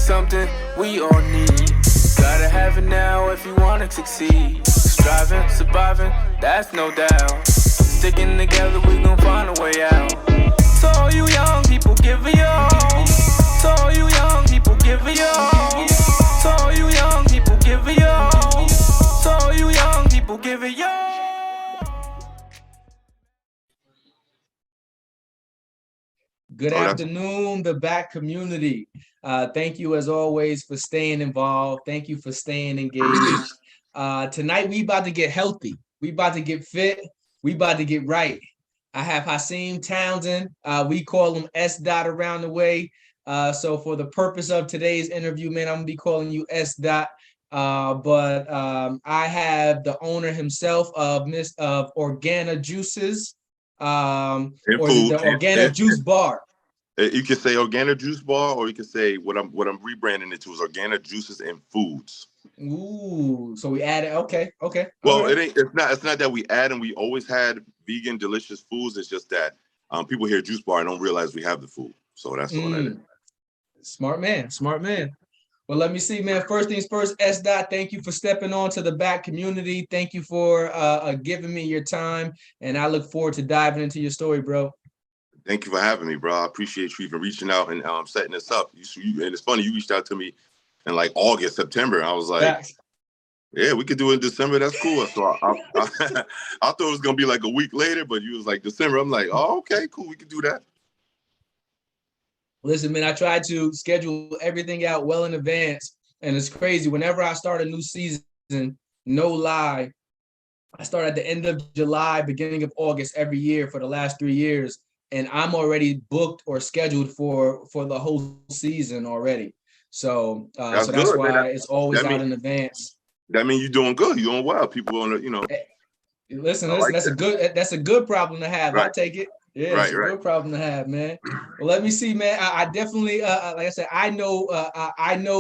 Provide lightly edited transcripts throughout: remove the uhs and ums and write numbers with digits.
something we all need. Gotta have it now if you wanna succeed. Striving, surviving, that's no doubt. Sticking together, we gon' find a way out. To all you young people, give it your all. To all you young people, give it your all. To all you young people, give it your all. To all you young people, give it your all. Good afternoon, the back community. Thank you as always for staying involved. Thank you for staying engaged. Tonight we about to get healthy. We about to get fit. We about to get right. I have Hasiem Townsend. We call him SDot around the way. So for the purpose of today's interview, man, I'm gonna be calling you SDot. But I have the owner himself of Organa Juices, or the Organa Juice Bar. You can say Organa Juice Bar, or you can say what I'm rebranding it to is Organa Juices and Foods. Ooh, so we added. Okay. Well, right. It's not that we add, and we always had vegan, delicious foods. It's just that people hear Juice Bar and don't realize we have the food. So that's all that is. Smart man. Well, let me see, man. First things first, SDot, thank you for stepping on to the back community. Thank you for giving me your time, and I look forward to diving into your story, bro. Thank you for having me, bro. I appreciate you even reaching out and setting this up. And it's funny, you reached out to me in like August, September. I was like, yeah, we could do it in December. That's cool. So I thought it was going to be like a week later, but you was like December. I'm like, oh, okay, cool. We could do that. Listen, man, I try to schedule everything out well in advance. And it's crazy. Whenever I start a new season, no lie, I start at the end of July, beginning of August every year for the last 3 years. And I'm already booked or scheduled for the whole season already. So that's why it's always out in advance. That means you're doing good. You're doing well. People want to, Listen, like that's a good problem to have. Right. I take it. Yeah, it's a good problem to have, man. Well, let me see, man. I definitely, like I said, I know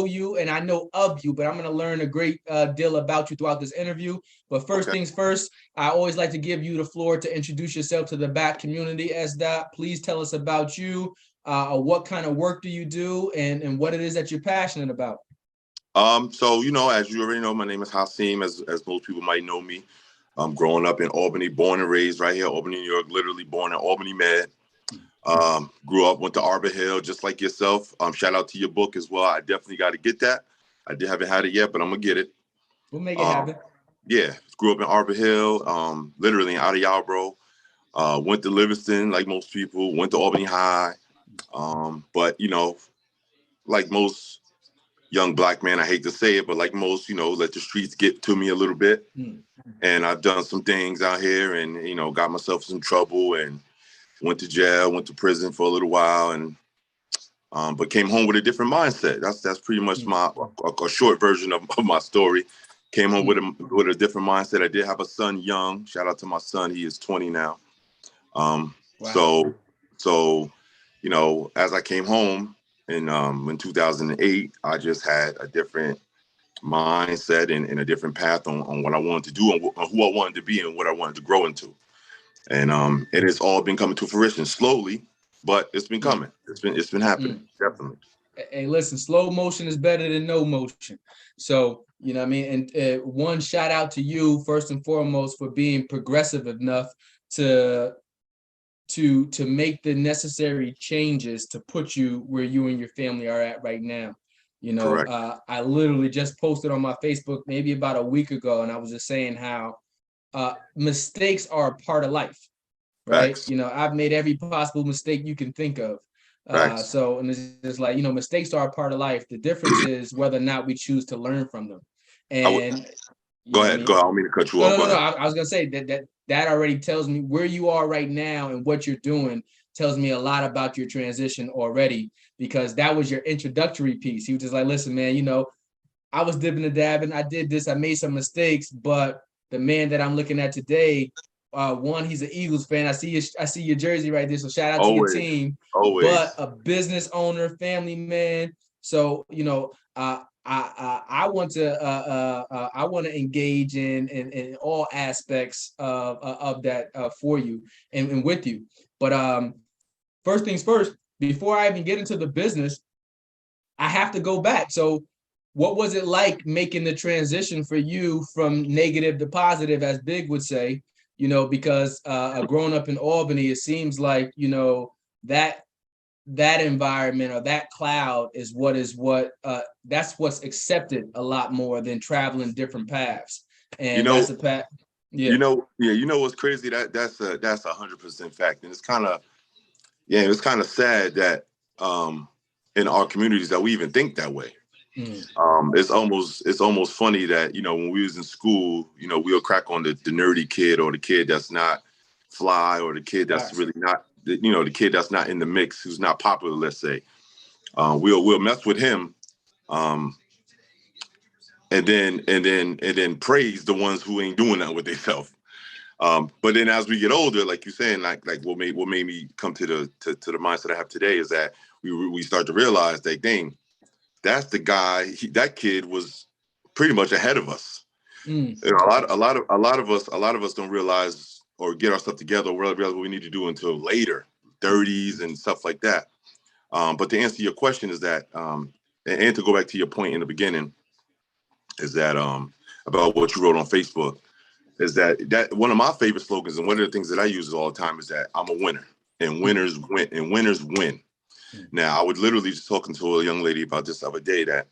you and I know of you, but I'm going to learn a great deal about you throughout this interview. But first things first, I always like to give you the floor to introduce yourself to the back community. SDot, please tell us about you. What kind of work do you do, and what it is that you're passionate about? So, as you already know, my name is Hasiem, as most people might know me. I'm growing up in Albany, born and raised right here, Albany, New York, literally born in Albany, Med. Grew up, went to Arbor Hill, just like yourself. Shout out to your book as well. I definitely got to get that. I haven't had it yet, but I'm going to get it. We'll make it happen. Yeah, grew up in Arbor Hill, literally out of Yarborough. Went to Livingston, like most people. Went to Albany High. But, like most young Black man, I hate to say it, but like most, let the streets get to me a little bit. And I've done some things out here and, got myself in some trouble and went to jail, went to prison for a little while, and but came home with a different mindset. That's pretty much a short version of my story. Came home with a different mindset. I did have a son young. Shout out to my son. He is 20 now. Wow. So, as I came home in 2008, I just had a different mindset and a different path on what I wanted to do and who I wanted to be and what I wanted to grow into. And it has all been coming to fruition slowly, but it's been coming. It's been happening, definitely. Hey, listen, slow motion is better than no motion. So, you know what I mean? And one shout out to you, first and foremost, for being progressive enough to make the necessary changes to put you where you and your family are at right now. I literally just posted on my Facebook maybe about a week ago, and I was just saying how mistakes are a part of life, right? Facts. I've made every possible mistake you can think of. And it's just like, mistakes are a part of life. The difference is whether or not we choose to learn from them. And go ahead. I don't mean to cut you off. No. I was gonna say that already tells me where you are right now and what you're doing. Tells me a lot about your transition already, because that was your introductory piece. He was just like, listen, man, I was dipping and dabbing. I did this. I made some mistakes, but the man that I'm looking at today, one, he's an Eagles fan. I see your jersey right there. So shout out to your team. Always. But a business owner, family man. So, I want to engage in all aspects of that for you and with you. But first things first, before I even get into the business, I have to go back. So what was it like making the transition for you from negative to positive, as Big would say, because growing up in Albany, it seems like, that environment or that cloud is that's what's accepted a lot more than traveling different paths. And that's a path. Yeah. What's crazy? That's 100% fact. And it's kind of sad that in our communities that we even think that way. It's almost funny that, when we was in school, we'll crack on the nerdy kid or the kid that's not fly or the kid that's really not, the kid that's not in the mix, who's not popular, let's say. We'll mess with him, and then praise the ones who ain't doing that with themselves. But then as we get older, like you're saying, like what made me come to the mindset I have today is that we start to realize that, dang, that's the guy. That kid was pretty much ahead of us. A lot of us don't realize or get our stuff together or realize what we need to do until later, 30s and stuff like that. But to answer your question is that, and to go back to your point in the beginning, is that about what you wrote on Facebook, is that one of my favorite slogans and one of the things that I use all the time is that I'm a winner and winners win and winners win. Now, I was literally just talking to a young lady about this the other day that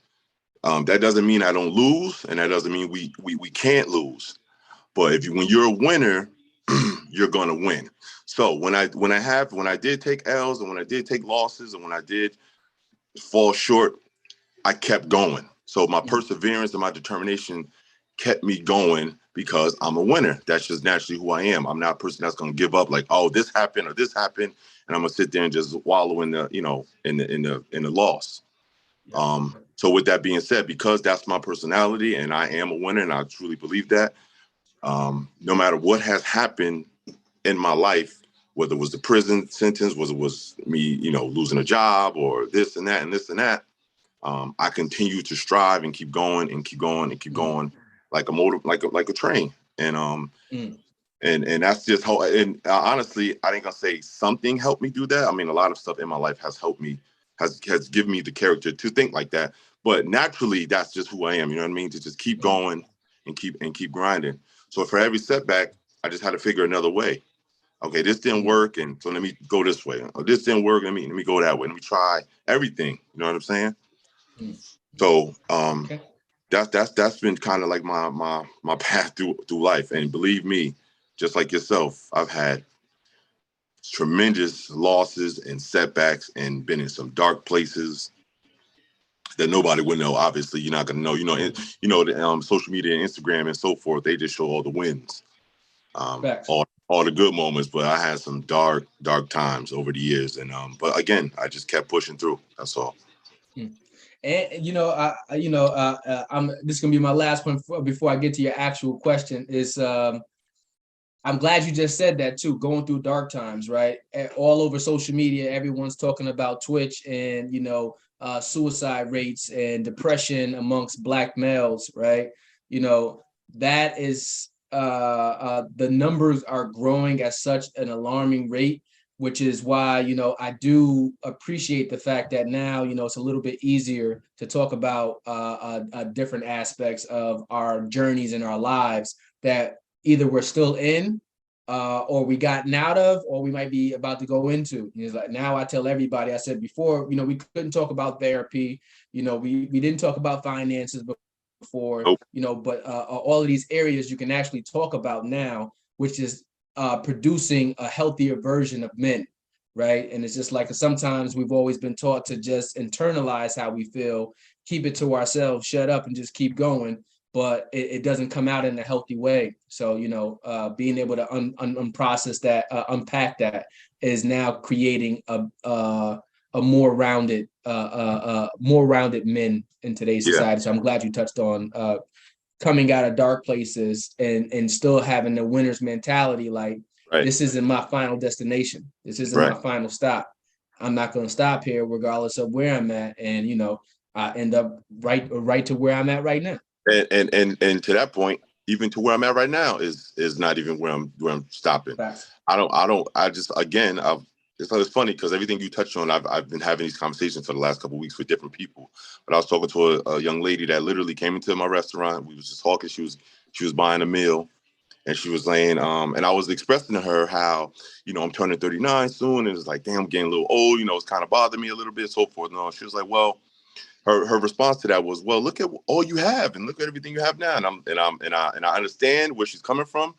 that doesn't mean I don't lose, and that doesn't mean we can't lose. But when you're a winner, you're gonna win. So when I did take L's and when I did take losses and when I did fall short, I kept going. So my perseverance and my determination kept me going because I'm a winner. That's just naturally who I am. I'm not a person that's gonna give up like, oh, this happened or this happened, and I'm gonna sit there and just wallow in the loss. So with that being said, because that's my personality and I am a winner and I truly believe that, no matter what has happened in my life, whether it was the prison sentence, whether it was me, losing a job or this and that and this and that, I continue to strive and keep going and keep going and keep going like a train. And and that's just how. And honestly, I ain't gonna say something helped me do that. I mean, a lot of stuff in my life has helped me, has given me the character to think like that. But naturally, that's just who I am. You know what I mean? To just keep going and keep grinding. So for every setback, I just had to figure another way. Okay, this didn't work, and so let me go this way. Oh, this didn't work. Let me go that way. Let me try everything. You know what I'm saying? So that's been kind of like my path through life. And believe me, just like yourself, I've had tremendous losses and setbacks and been in some dark places that nobody would know. Obviously, you're not gonna know. The social media and Instagram and so forth, they just show all the wins, all the good moments. But I had some dark times over the years, and but again, I just kept pushing through. That's all. And this is gonna be my last one before I get to your actual question. Is I'm glad you just said that too. Going through dark times, right? All over social media, everyone's talking about Twitch and suicide rates and depression amongst Black males, right? That is the numbers are growing at such an alarming rate, which is why I do appreciate the fact that now it's a little bit easier to talk about different aspects of our journeys in our lives that either we're still in, or we gotten out of, or we might be about to go into. It's like now I tell everybody, I said before, we couldn't talk about therapy, we didn't talk about finances before, but all of these areas you can actually talk about now, which is producing a healthier version of men, right? And it's just like sometimes we've always been taught to just internalize how we feel, keep it to ourselves, shut up and just keep going. But it doesn't come out in a healthy way. So, being able to unprocess that, unpack that is now creating a more rounded men in today's society. So I'm glad you touched on coming out of dark places and still having the winner's mentality. Like, this isn't my final destination. This isn't my final stop. I'm not going to stop here regardless of where I'm at. And, I end up right to where I'm at right now. And to that point, even to where I'm at right now is not even where I'm stopping. Facts. I just it's funny because everything you touched on, I've been having these conversations for the last couple of weeks with different people. But I was talking to a young lady that literally came into my restaurant. We was just talking. She was buying a meal, and she was saying, and I was expressing to her how, I'm turning 39 soon, and it's like, damn, I'm getting a little old. It's kind of bothering me a little bit, so forth. And all. She was like, well, her response to that was, well, look at all you have, and look at everything you have now. And I understand where she's coming from,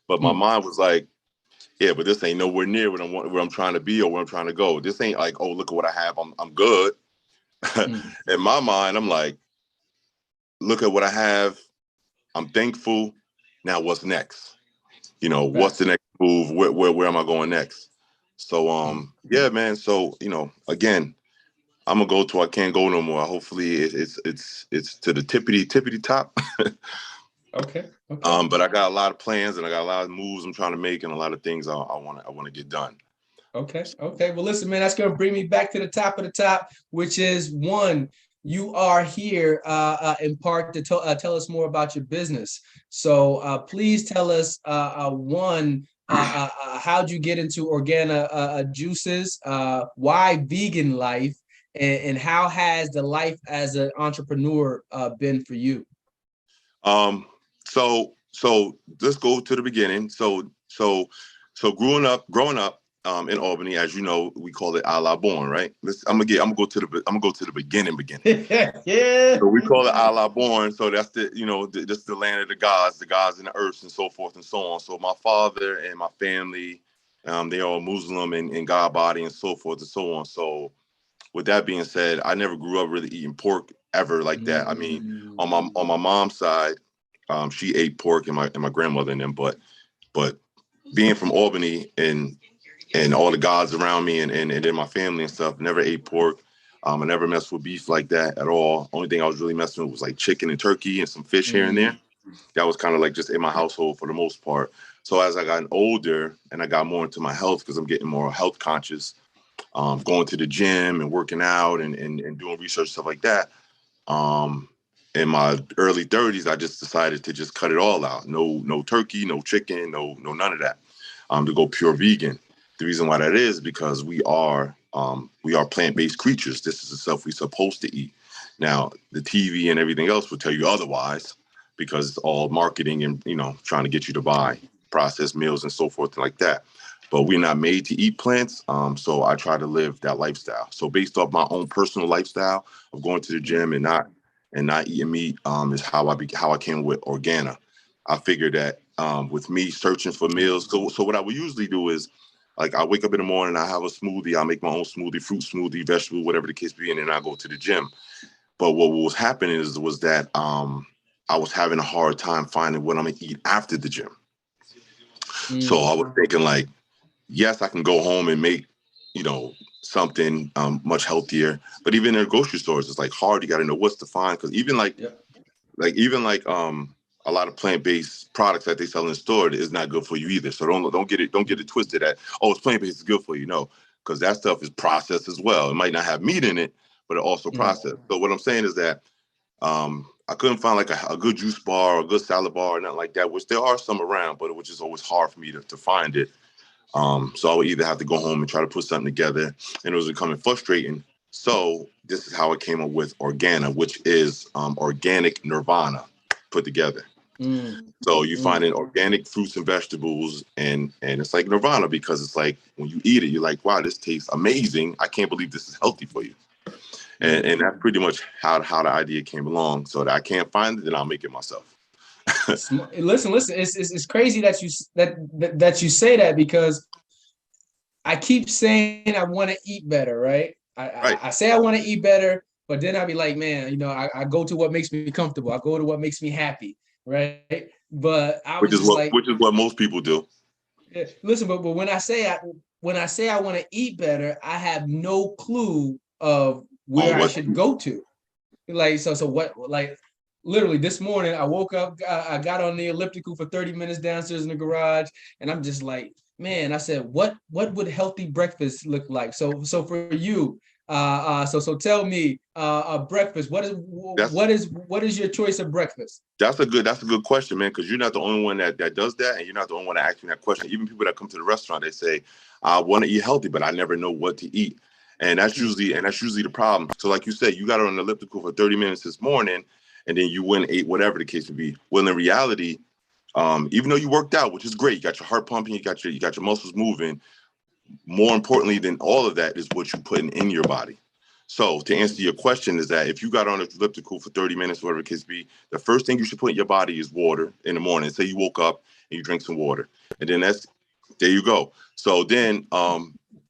but my mind was like, yeah, but this ain't nowhere near where I'm trying to be or where I'm trying to go. This ain't like, oh, look at what I have. I'm good. In my mind, I'm like, look at what I have. I'm thankful. Now what's next? What's the next move? Where am I going next? So, yeah, man. So, again, I'm gonna go till I can't go no more. Hopefully it's to the tippity top. Okay. But I got a lot of plans and I got a lot of moves I'm trying to make and a lot of things I want to get done. Okay. Well, listen, man, that's gonna bring me back to the top of the top, which is one. You are here in part to tell us more about your business. So please tell us one. How'd you get into Organa juices? Why vegan life? And how has the life as an entrepreneur been for you? So let's go to the beginning. So growing up in Albany, as you know, we call it a la born, right? I'm gonna go to the beginning. Yeah. So we call it a la born. So that's that's the land of the gods and the earths and so forth and so on. So my father and my family, they are Muslim and God body and so forth and so on. So with that being said, I never grew up really eating pork ever like that. I mean, on my mom's side, she ate pork and my grandmother and them, but being from Albany and all the gods around me and then my family and stuff, never ate pork. I never messed with beef like that at all. Only thing I was really messing with was like chicken and turkey and some fish here and there. That was kind of like just in my household for the most part. So as I got older and I got more into my health, because I'm getting more health conscious, going to the gym and working out and doing research, stuff like that. In my early 30s, I just decided to just cut it all out. No turkey, no chicken, no none of that. To go pure vegan. The reason why that is because we are plant-based creatures. This is the stuff we're supposed to eat. Now, the TV and everything else will tell you otherwise because it's all marketing and, trying to get you to buy processed meals and so forth like that. But we're not made to eat plants. So I try to live that lifestyle. So based off my own personal lifestyle of going to the gym and not eating meat is how I came with Organa. I figured that with me searching for meals. So what I would usually do is, like, I wake up in the morning, I have a smoothie, I make my own smoothie, fruit smoothie, vegetable, whatever the case be, and then I go to the gym. But what was happening was that I was having a hard time finding what I'm gonna eat after the gym. So I was thinking like, yes, I can go home and make, something much healthier. But even in grocery stores, it's like hard. You got to know what's to find because even a lot of plant-based products that they sell in the store is not good for you either. So don't get it twisted that, oh, it's plant-based, it's good for you. No, because that stuff is processed as well. It might not have meat in it, but it also processed. So what I'm saying is that I couldn't find like a good juice bar or a good salad bar or nothing like that, which there are some around, but which is always hard for me to find it. So I would either have to go home and try to put something together, and it was becoming frustrating. So this is how I came up with Organa, which is organic nirvana put together. So you find in organic fruits and vegetables, and it's like nirvana because it's like when you eat it, you're like, wow, this tastes amazing. I can't believe this is healthy for you. And that's pretty much how the idea came along. So that I can't find it, then I'll make it myself. Listen. It's crazy that you say that because I keep saying I want to eat better, right? I say I want to eat better, but then I'll be like, man, I go to what makes me comfortable. I go to what makes me happy, right? But I was which is what most people do. Yeah, listen, but when I say I want to eat better, I have no clue of where I should go to. Like so what like. Literally this morning, I woke up, I got on the elliptical for 30 minutes downstairs in the garage, and I'm just like, man, I said, what would healthy breakfast look like? So for you, So tell me, breakfast. What is your choice of breakfast? That's a good question, man, because you're not the only one that does that, and you're not the only one that asks me that question. Even people that come to the restaurant, they say, I want to eat healthy, but I never know what to eat. And that's usually the problem. So like you said, you got on the elliptical for 30 minutes this morning, and then you went and ate whatever the case may be. Well, in reality, even though you worked out, which is great, you got your heart pumping, you got your muscles moving. More importantly than all of that is what you're putting in your body. So to answer your question is that if you got on an elliptical for 30 minutes, whatever the case be, the first thing you should put in your body is water in the morning. Say you woke up and you drink some water, and then there you go. So then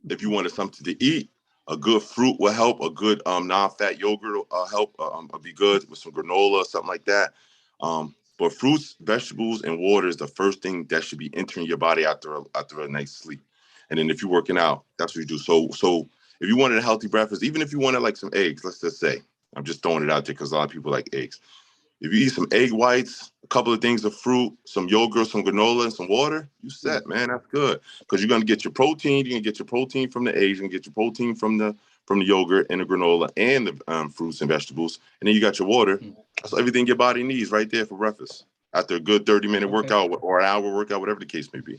if you wanted something to eat, a good fruit will help. A good non-fat yogurt will help. Will be good with some granola, something like that. But fruits, vegetables, and water is the first thing that should be entering your body after a night's sleep. And then if you're working out, that's what you do. So if you wanted a healthy breakfast, even if you wanted like some eggs, let's just say, I'm just throwing it out there because a lot of people like eggs. If you eat some egg whites, a couple of things of fruit, some yogurt, some granola, and some water, you set, man. That's good. Because you're going to get your protein. You're going to get your protein from the eggs. You're going to get your protein from the yogurt and the granola and the fruits and vegetables. And then you got your water. So everything your body needs right there for breakfast after a good 30-minute workout or an hour workout, whatever the case may be.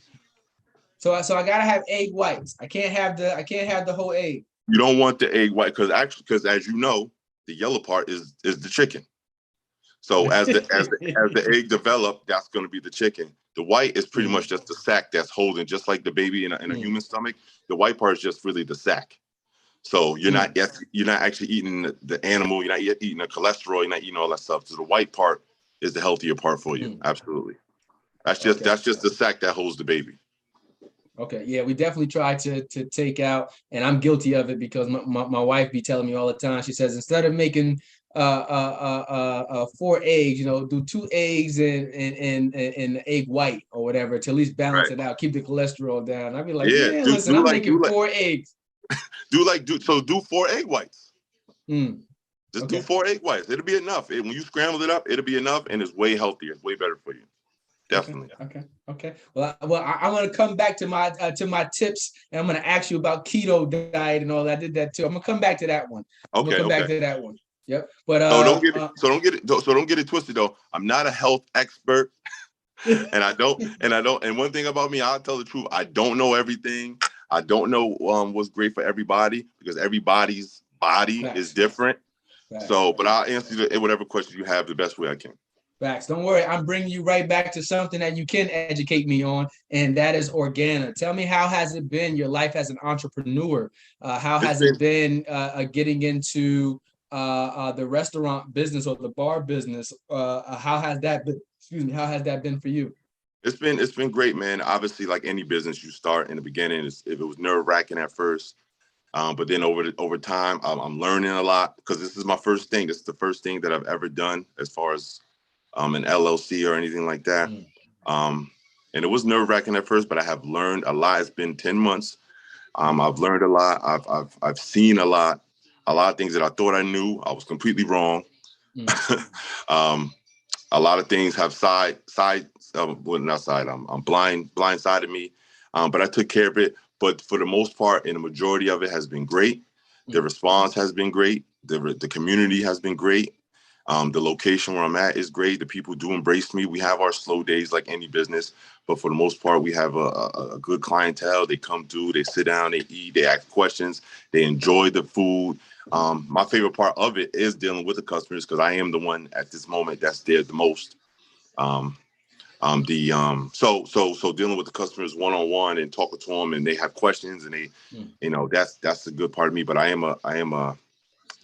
So I gotta have egg whites. I can't have the whole egg. You don't want the egg white because as you know, the yellow part is the chicken. So as the egg develop, that's going to be the chicken. The white is pretty much just the sack that's holding, just like the baby in a human stomach. The white part is just really the sack. So you're not actually eating the animal. You're not eating the cholesterol. You're not eating all that stuff. So the white part is the healthier part for you. Absolutely. That's just the sack that holds the baby. Okay, yeah, we definitely try to take out, and I'm guilty of it because my wife be telling me all the time. She says instead of making 4 eggs, do 2 eggs and egg white or whatever to at least balance it out, keep the cholesterol down. I'd be like, listen, I'm making 4 eggs. Do 4 egg whites. Just do 4 egg whites. It'll be enough. When you scramble it up, it'll be enough, and it's way healthier. It's way better for you. Definitely. Okay. Well, I'm going to come back to my tips, and I'm going to ask you about keto diet and all that. I did that too. I'm going to come back to that one. Back to that one. Yep. But don't get it twisted though. I'm not a health expert, and and one thing about me, I'll tell the truth. I don't know everything. I don't know what's great for everybody because everybody's body is different. So, but I'll answer whatever question you have the best way I can. Facts. Don't worry. I'm bringing you right back to something that you can educate me on, and that is Organa. Tell me, how has it been your life as an entrepreneur? How has it been getting into the restaurant business or the bar business? How has that been? How has that been for you? It's been great, man. Obviously, like any business, you start in the beginning. It was nerve-wracking at first, but then over time, I'm learning a lot because this is my first thing. This is the first thing that I've ever done as far as an LLC or anything like that. And it was nerve-wracking at first, but I have learned a lot. It's been 10 months. I've learned a lot. I've seen a lot of things that I thought I knew. I was completely wrong. A lot of things have blindsided me, but I took care of it. But for the most part, and the majority of it has been great. The response has been great. The community has been great. The location where I'm at is great. The people do embrace me. We have our slow days like any business, but for the most part, we have a good clientele. They come through, they sit down, they eat, they ask questions, they enjoy the food. My favorite part of it is dealing with the customers because I am the one at this moment that's there the most. So dealing with the customers one-on-one and talking to them, and they have questions, and they, that's a good part of me. But I am a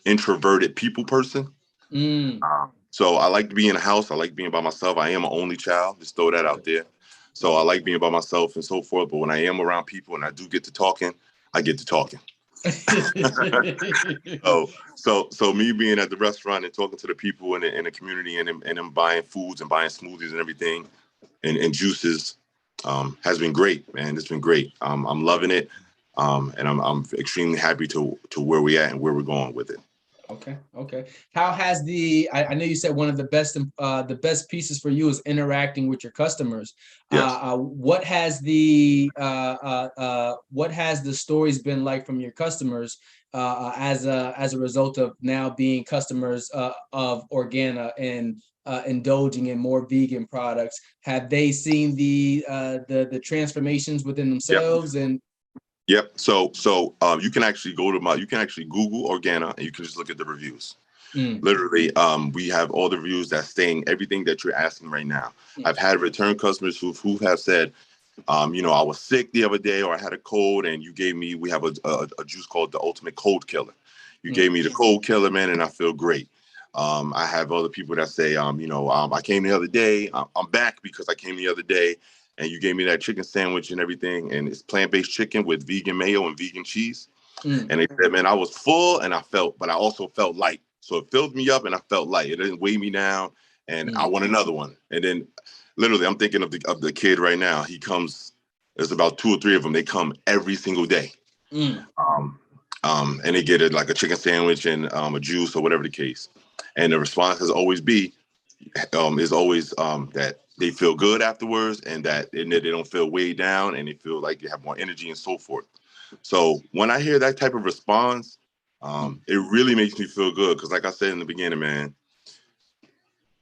introverted people person. So I like to be in a house. I like being by myself. I am an only child. Just throw that out there. So I like being by myself and so forth. But when I am around people and I do get to talking, I get to talking. So me being at the restaurant and talking to the people in the community and them buying foods and buying smoothies and everything and juices has been great, man. It's been great. I'm loving it. And I'm extremely happy to where we're at and where we're going with it. Okay. How has I know you said one of the best pieces for you is interacting with your customers. Yes. What has the stories been like from your customers as a result of now being customers of Organa and indulging in more vegan products? Have they seen the transformations within themselves? Yep. And Yep. So you can actually you can actually Google Organa and you can just look at the reviews. Literally, we have all the reviews that's saying everything that you're asking right now. I've had return customers who have said, you know, I was sick the other day or I had a cold and we have a juice called the Ultimate Cold Killer. You gave me the cold killer, man, and I feel great. I have other people that say, you know, I came the other day. I'm back because I came the other day and you gave me that chicken sandwich and everything. And it's plant-based chicken with vegan mayo and vegan cheese. And they said, man, I was full and but I also felt light. So it filled me up and I felt light. It didn't weigh me down. And I want another one. And then literally, I'm thinking of the kid right now. He comes, there's about 2 or 3 of them. They come every single day. And they get it like a chicken sandwich and a juice or whatever the case. And the response is always that they feel good afterwards and that they don't feel weighed down and they feel like they have more energy and so forth. So when I hear that type of response, it really makes me feel good. Because like I said in the beginning, man,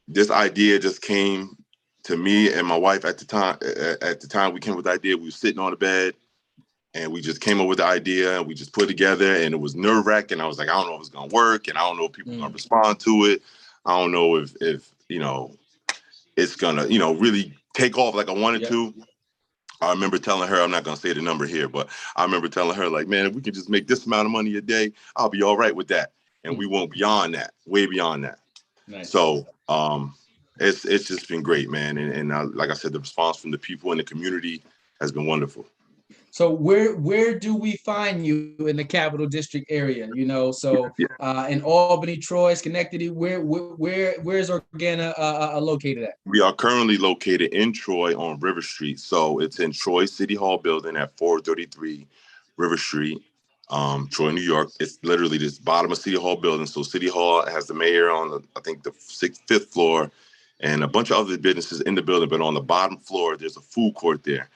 this idea just came to me and my wife at the time. At the time we came with the idea, we were sitting on the bed and we just came up with the idea and we just put it together and it was nerve-wracking. I was like, I don't know if it's going to work and I don't know if people are going to respond to it. I don't know if you know, it's going to, you know, really take off like I wanted to. I remember telling her, I'm not going to say the number here, but I remember telling her like, man, if we can just make this amount of money a day, I'll be all right with that. And we won't beyond that, way beyond that. Nice. So it's just been great, man. And like I said, the response from the people in the community has been wonderful. So where do we find you in the Capital District area? You know, so in Albany, Troy, Schenectady, where's Organa located at? We are currently located in Troy on River Street. So it's in Troy City Hall building at 433 River Street, Troy, New York. It's literally this bottom of City Hall building. So City Hall has the mayor on I think the 5th floor and a bunch of other businesses in the building. But on the bottom floor, there's a food court there.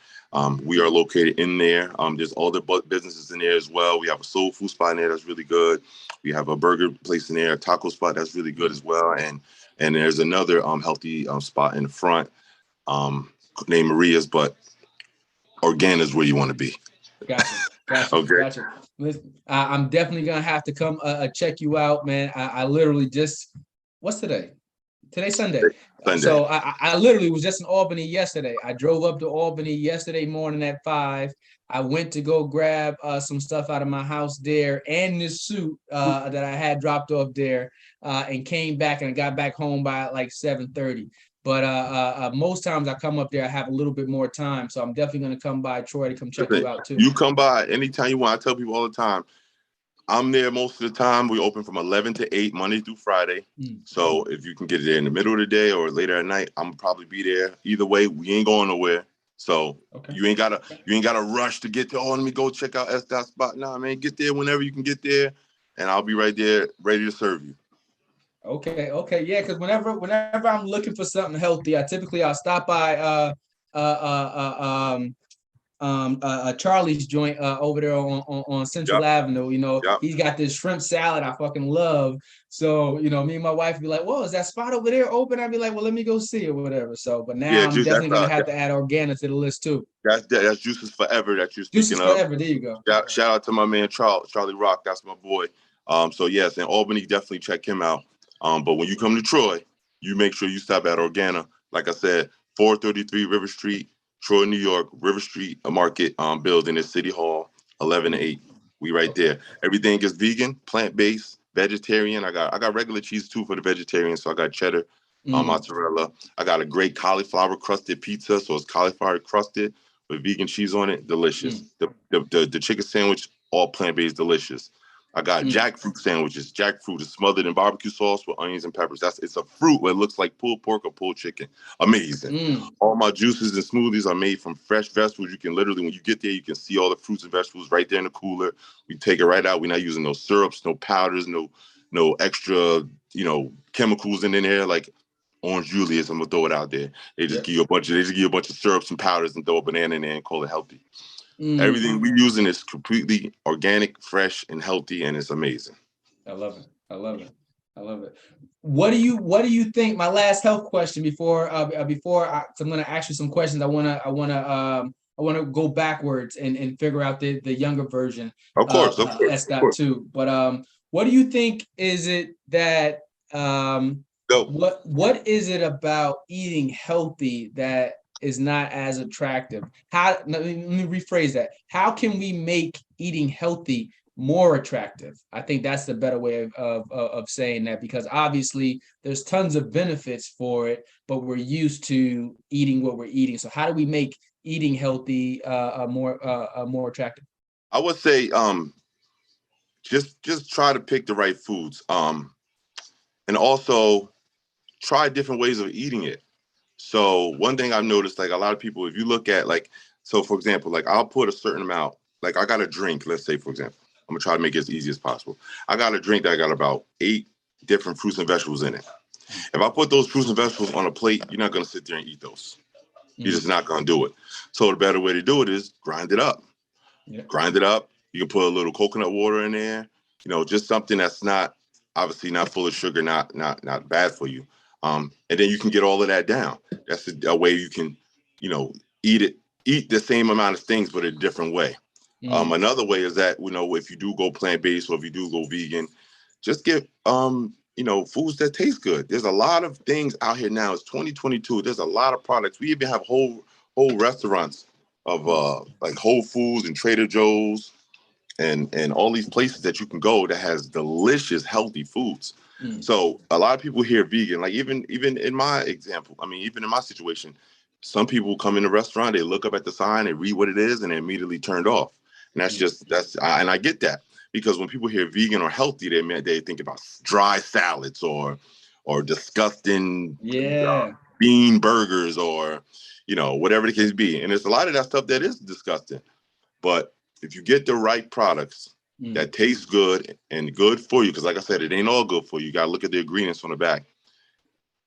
We are located in there. There's other businesses in there as well. We have a soul food spot in there that's really good. We have a burger place in there, a taco spot that's really good as well. And there's another healthy spot in the front named Maria's, but Organa is where you want to be. Gotcha. Okay. Gotcha. Listen, I'm definitely going to have to come check you out, man. I literally what's today? Today's Sunday. So I literally was just in Albany yesterday. I drove up to Albany yesterday morning at 5. I went to go grab some stuff out of my house there and this suit that I had dropped off there and came back and I got back home by like 7:30. But most times I come up there, I have a little bit more time. So I'm definitely going to come by Troy to come check you out too. You come by anytime you want. I tell people all the time, I'm there most of the time. We open from 11 to 8, Monday through Friday. So if you can get there in the middle of the day or later at night, I'm probably be there. Either way, we ain't going nowhere. So you ain't gotta rush to get there. Oh, let me go check out SDot spot. Nah, man, get there whenever you can get there, and I'll be right there ready to serve you. Okay, yeah. Because whenever I'm looking for something healthy, I'll stop by Charlie's joint over there on Central Avenue. You know, he's got this shrimp salad I fucking love. So, you know, me and my wife would be like, whoa, is that spot over there open? I'd be like, well, let me go see or whatever. So, but now I'm definitely going to have to add Organa to the list too. That's Juices Forever that you're speaking of. Juices Forever, there you go. Shout out to my man, Charlie Rock. That's my boy. So yes, in Albany, definitely check him out. But when you come to Troy, you make sure you stop at Organa. Like I said, 433 River Street, Troy, New York, River Street, a market building at City Hall, 11 to 8. We right there. Everything is vegan, plant-based, vegetarian. I got regular cheese too for the vegetarians. So I got cheddar, mozzarella. I got a great cauliflower crusted pizza. So it's cauliflower crusted with vegan cheese on it. Delicious. The chicken sandwich, all plant-based, delicious. I got jackfruit sandwiches. Jackfruit is smothered in barbecue sauce with onions and peppers. It's a fruit where it looks like pulled pork or pulled chicken. Amazing. All my juices and smoothies are made from fresh vegetables. You can literally, when you get there, you can see all the fruits and vegetables right there in the cooler. We take it right out. We're not using no syrups, no powders, no extra, chemicals in there like Orange Julius. I'm gonna throw it out there. They just give you a bunch of syrups and powders and throw a banana in there and call it healthy. Everything we using is completely organic, fresh, and healthy, and it's amazing. I love it. I love it. I love it. What do you think? My last health question before so I'm going to ask you some questions. I want to go backwards and figure out the younger version Of course. SDot 2. But what do you think is it that what is it about eating healthy that is not as attractive? Let me rephrase that. How can we make eating healthy more attractive? I think that's the better way of saying that, because obviously there's tons of benefits for it, but we're used to eating what we're eating. So how do we make eating healthy more attractive? I would say just try to pick the right foods, and also try different ways of eating it. So one thing I've noticed, like a lot of people, if you look at so for example, like I'll put a certain amount, like I got a drink, let's say, for example, I'm gonna try to make it as easy as possible. I got a drink that got about 8 different fruits and vegetables in it. If I put those fruits and vegetables on a plate, you're not gonna sit there and eat those. You're just not gonna do it. So the better way to do it is grind it up. Yeah. Grind it up. You can put a little coconut water in there, just something that's obviously not full of sugar, not bad for you. And then you can get all of that down. That's a way you can, eat the same amount of things, but a different way. Another way is that, if you do go plant-based or if you do go vegan, just get, foods that taste good. There's a lot of things out here now. It's 2022. There's a lot of products. We even have whole restaurants of like Whole Foods and Trader Joe's and all these places that you can go that has delicious, healthy foods. So a lot of people hear vegan, like even in my example, even in my situation, some people come in the restaurant, they look up at the sign, they read what it is, and they're immediately turned off. And and I get that, because when people hear vegan or healthy, they think about dry salads or disgusting bean burgers or, whatever the case be. And there's a lot of that stuff that is disgusting. But if you get the right products that taste good and good for you, because like I said, it ain't all good for you. You got to look at the ingredients on the back.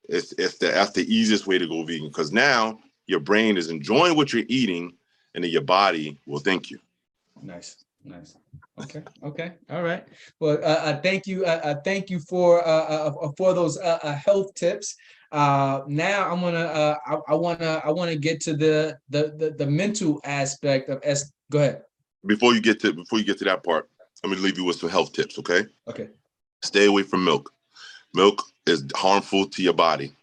That's the easiest way to go vegan, because now your brain is enjoying what you're eating, and then your body will thank you. Nice. Okay. All right. Well, thank you. Thank you for those health tips. Now I wanna get to the mental aspect of Go ahead. Before you get to that part, I'm gonna leave you with some health tips. Okay. Okay. Stay away from milk. Milk is harmful to your body.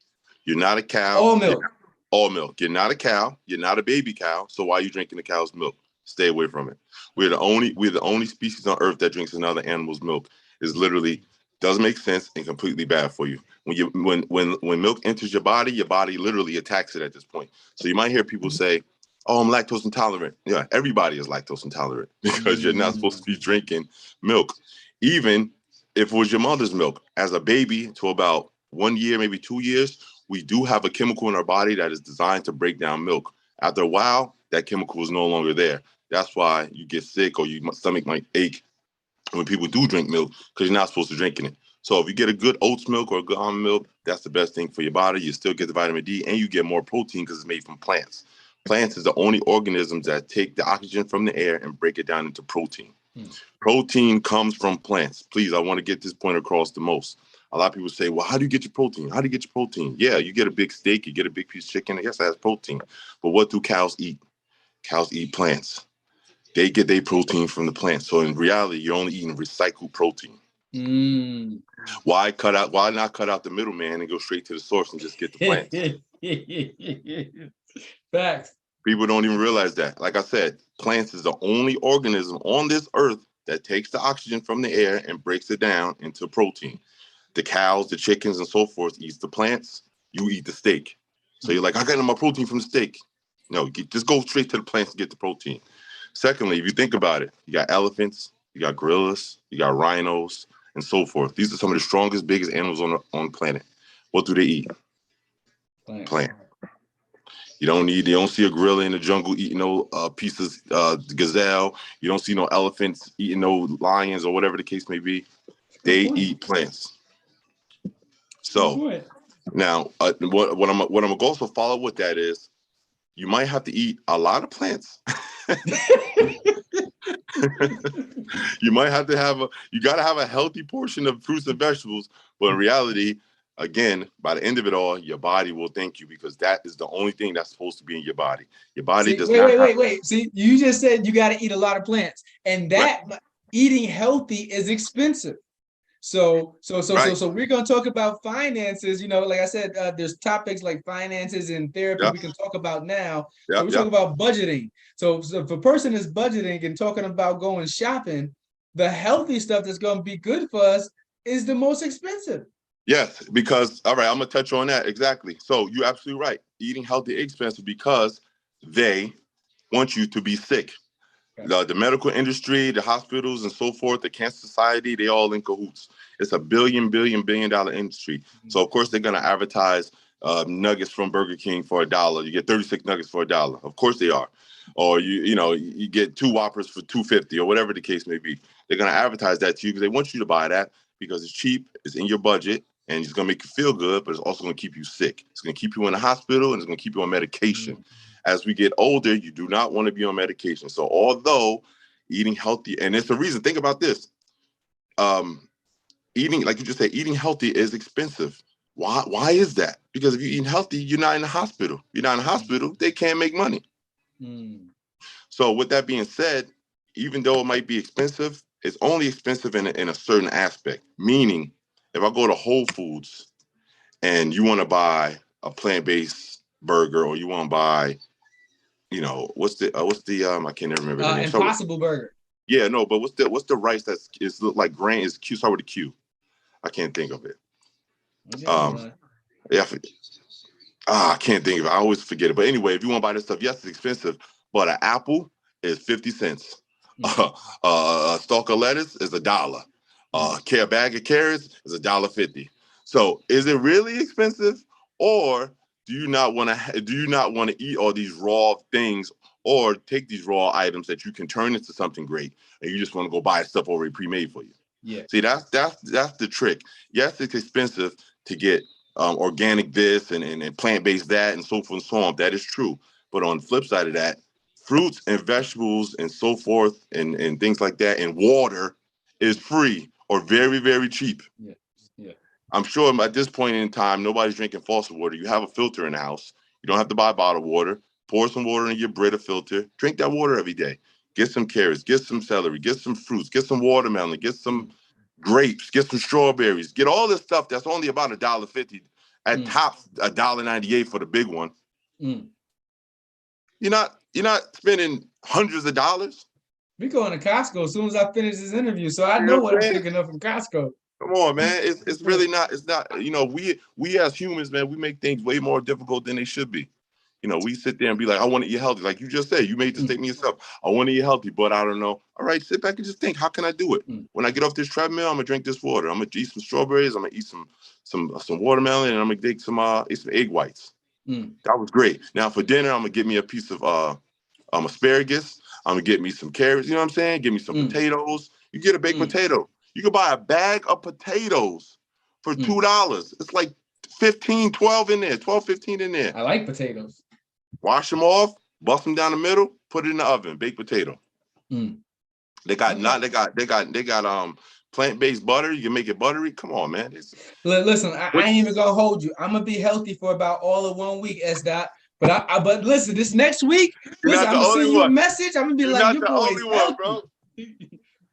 You're not a cow. All milk. All milk. You're not a cow. You're not a baby cow. So why are you drinking the cow's milk? Stay away from it. We're the only species on earth that drinks another animal's milk. It literally doesn't make sense and completely bad for you. When milk enters your body literally attacks it at this point. So you might hear people say, "Oh, I'm lactose intolerant." Yeah, everybody is lactose intolerant, because you're not supposed to be drinking milk. Even if it was your mother's milk, as a baby to about 1 year, maybe 2 years, we do have a chemical in our body that is designed to break down milk. After a while, that chemical is no longer there. That's why you get sick or your stomach might ache when people do drink milk, because you're not supposed to drink it. So if you get a good oats milk or a good almond milk, that's the best thing for your body. You still get the vitamin D and you get more protein because it's made from plants. Plants is the only organisms that take the oxygen from the air and break it down into protein. Protein comes from plants. Please, I want to get this point across the most. A lot of people say, well, how do you get your protein? How do you get your protein? Yeah, you get a big steak, you get a big piece of chicken. Yes, that has protein. But what do cows eat? Cows eat plants. They get their protein from the plants. So in reality, you're only eating recycled protein. Why not cut out the middleman and go straight to the source and just get the plants? Facts. People don't even realize that. Like I said, plants is the only organism on this earth that takes the oxygen from the air and breaks it down into protein. The cows, the chickens, and so forth eats the plants. You eat the steak. So you're like, I got my protein from the steak. No, just go straight to the plants to get the protein. Secondly, if you think about it, you got elephants, you got gorillas, you got rhinos, and so forth. These are some of the strongest, biggest animals on the planet. What do they eat? Plant. You don't see a gorilla in the jungle eating no pieces, gazelle. You don't see no elephants eating no lions or whatever the case may be. They eat plants. So now, what I'm going to also follow with that is, you might have to eat a lot of plants You might have to you got to have a healthy portion of fruits and vegetables. But in reality, again, by the end of it all, your body will thank you, because that is the only thing that's supposed to be in your body. Your body does not have. Wait. See, you just said you got to eat a lot of plants, and that eating healthy is expensive. So we're going to talk about finances. You know, like I said, there's topics like finances and therapy we can talk about now. So we're talking about budgeting. So if a person is budgeting and talking about going shopping, the healthy stuff that's going to be good for us is the most expensive. Yes, because, all right, I'm going to touch on that. Exactly. So you're absolutely right. Eating healthy is expensive because they want you to be sick. The medical industry, the hospitals and so forth, the Cancer Society, they all in cahoots. It's a billion dollar industry. Mm-hmm. So, of course, they're going to advertise nuggets from Burger King for $1. You get 36 nuggets for $1. Of course they are. Or, you get 2 Whoppers for $2.50 or whatever the case may be. They're going to advertise that to you because they want you to buy that because it's cheap, it's in your budget, and it's going to make you feel good, but it's also going to keep you sick. It's going to keep you in the hospital, and it's going to keep you on medication. Mm-hmm. As we get older, you do not want to be on medication. So although eating healthy, and it's a reason, think about this. Eating, like you just said, eating healthy is expensive. Why is that? Because if you're eating healthy, you're not in the hospital. You're not in the hospital, they can't make money. Mm. So with that being said, even though it might be expensive, it's only expensive in a certain aspect. Meaning, if I go to Whole Foods and you want to buy a plant-based burger, or you want to buy, what's the I can't even remember the name. Impossible Burger. Yeah, no, but what's the rice is look like grain is Q, start with a Q. I can't think of it. I can't think of it. I always forget it. But anyway, if you want to buy this stuff, yes, it's expensive, but an apple is 50 cents. Mm-hmm. A stalk of lettuce is $1. A bag of carrots is $1.50. So is it really expensive, or do you not want to eat all these raw things, or take these raw items that you can turn into something great, and you just want to go buy stuff already pre-made for you? Yeah. See, that's the trick. Yes, it's expensive to get organic this and plant-based that and so forth and so on. That is true. But on the flip side of that, fruits and vegetables and so forth and things like that, and water is free or very, very cheap. Yeah. Yeah. I'm sure at this point in time, nobody's drinking faucet water. You have a filter in the house. You don't have to buy bottled water. Pour some water in your Brita filter. Drink that water every day. Get some carrots, get some celery, get some fruits, get some watermelon, get some grapes, get some strawberries, get all this stuff that's only about $1.50. At tops, $1.98 for the big one. Mm. You're not spending hundreds of dollars. We going to Costco as soon as I finish this interview, so I know what I'm picking up from Costco. Come on, man. It's really not. It's not. We as humans, man, we make things way more difficult than they should be. We sit there and be like, I want to eat healthy. Like you just said, you made the statement yourself. I want to eat healthy, but I don't know. All right, sit back and just think, how can I do it? When I get off this treadmill, I'm gonna drink this water. I'm gonna eat some strawberries. I'm gonna eat some watermelon, and I'm gonna take some egg whites. That was great. Now for dinner, I'm gonna get me a piece of asparagus. I'm gonna get me some carrots. You know what I'm saying? Give me some potatoes. You get a baked potato. You can buy a bag of potatoes for $2. It's like 15 in there. I like potatoes. Wash them off, bust them down the middle, put it in the oven, baked potato. They got plant-based butter. You can make it buttery. Come on, man. Listen, I ain't even gonna hold you. I'm gonna be healthy for about all of 1 week, SDot. But listen, this next week, I'm gonna send you a message. I'm gonna be like, your boy's healthy, bro.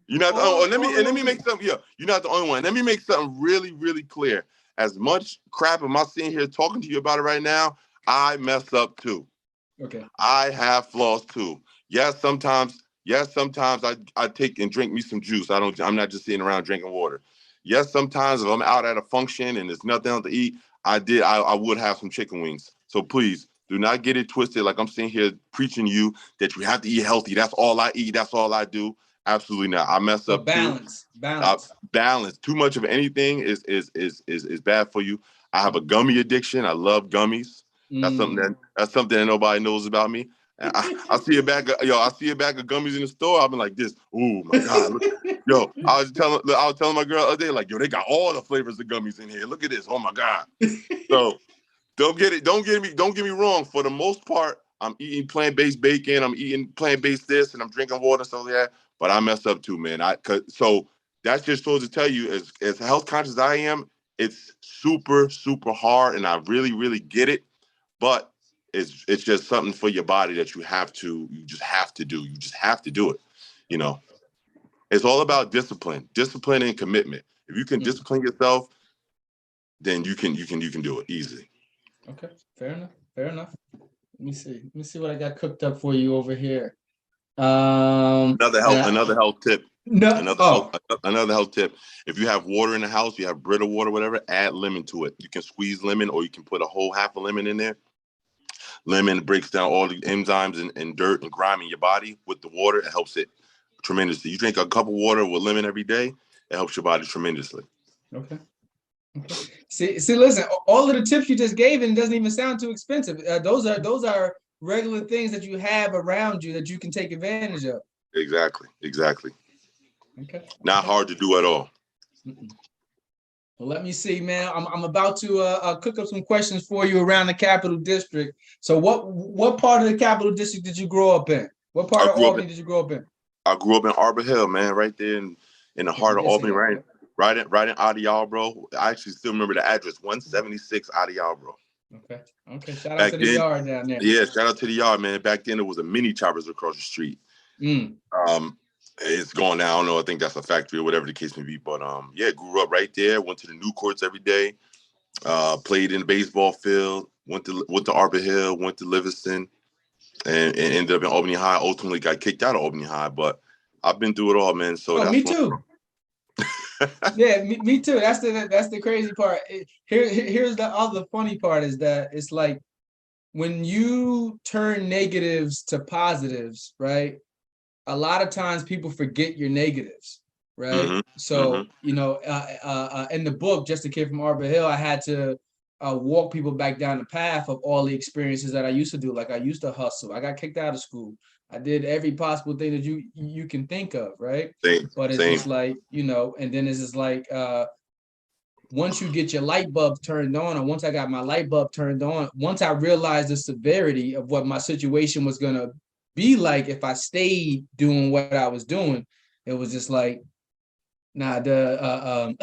You're not the only one. Let me make something. Yeah, you're not the only one. Let me make something really, really clear. As much crap am I sitting here talking to you about it right now, I mess up too. Okay. I have flaws too. Yes, sometimes I take and drink me some juice. I'm not just sitting around drinking water. Yes, sometimes if I'm out at a function and there's nothing else to eat, I would have some chicken wings. So please do not get it twisted. Like I'm sitting here preaching to you that you have to eat healthy. That's all I eat. That's all I do. Absolutely not. I mess up balance. Too. Balance. Too much of anything is bad for you. I have a gummy addiction. I love gummies. That's something that nobody knows about me. I see a bag of gummies in the store. I've been like this. Oh my God! Look, yo, I was telling my girl the other day, like, yo, they got all the flavors of gummies in here. Look at this. Oh my God! So don't get me wrong. For the most part, I'm eating plant-based bacon, I'm eating plant-based this, and I'm drinking water and stuff like that. But I mess up too, man. So that's just supposed to tell you, as health conscious as I am, it's super, super hard, and I really, really get it. But it's just something for your body that you just have to do. You just have to do it. You know, it's all about discipline and commitment. If you can discipline yourself, then you can do it easily. Okay, fair enough. Let me see what I got cooked up for you over here. Another health tip. No, Another health tip. If you have water in the house, you have Brita water, whatever, add lemon to it. You can squeeze lemon, or you can put a whole half a lemon in there. Lemon breaks down all the enzymes and dirt and grime in your body. With the water, it helps it tremendously. You drink a cup of water with lemon every day, it helps your body tremendously. Okay. See, listen, all of the tips you just gave, and it doesn't even sound too expensive. Those are regular things that you have around you that you can take advantage of. Exactly. Okay. Not hard to do at all. Well, let me see, man. I'm about to cook up some questions for you around the Capital District. So what part of the Capital District did you grow up in? What part of Albany did you grow up in? I grew up in Arbor Hill, man, right there in the heart of Albany, right in Adiyal, bro. I actually still remember the address, 176 Adiyal, bro. Okay. Shout out to the yard down there. Yeah, shout out to the yard, man. Back then, it was a mini choppers across the street. It's gone now. I don't know. I think that's a factory or whatever the case may be. But yeah, grew up right there. Went to the new courts every day. Played in the baseball field. Went to Arbor Hill. Went to Livingston, and ended up in Albany High. Ultimately, got kicked out of Albany High. But I've been through it all, man. So that's me too. Yeah, me too. That's the crazy part. Here's the other funny part is that it's like when you turn negatives to positives, right? A lot of times people forget your negatives, right? So, you know, in the book, Just a Kid from Arbor Hill, I had to walk people back down the path of all the experiences that I used to do. Like I used to hustle. I got kicked out of school. I did every possible thing that you can think of, right? But it's just like, you know, and then it's just like, once you get your light bulb turned on, or once I got my light bulb turned on, once I realized the severity of what my situation was going to be like if I stayed doing what I was doing, it was just like, nah, the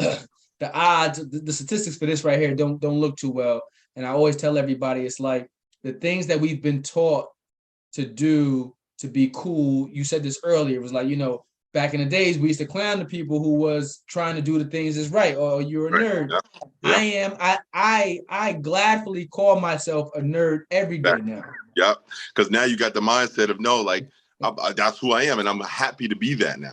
odds, the statistics for this right here don't look too well. And I always tell everybody, it's like the things that we've been taught to do to be cool. You said this earlier. It was like, you know, back in the days, we used to clown the people who was trying to do the things that's right, or you're a nerd. Yeah. I gladly call myself a nerd every day now. Yeah, because now you got the mindset of no, like that's who I am, and I'm happy to be that now.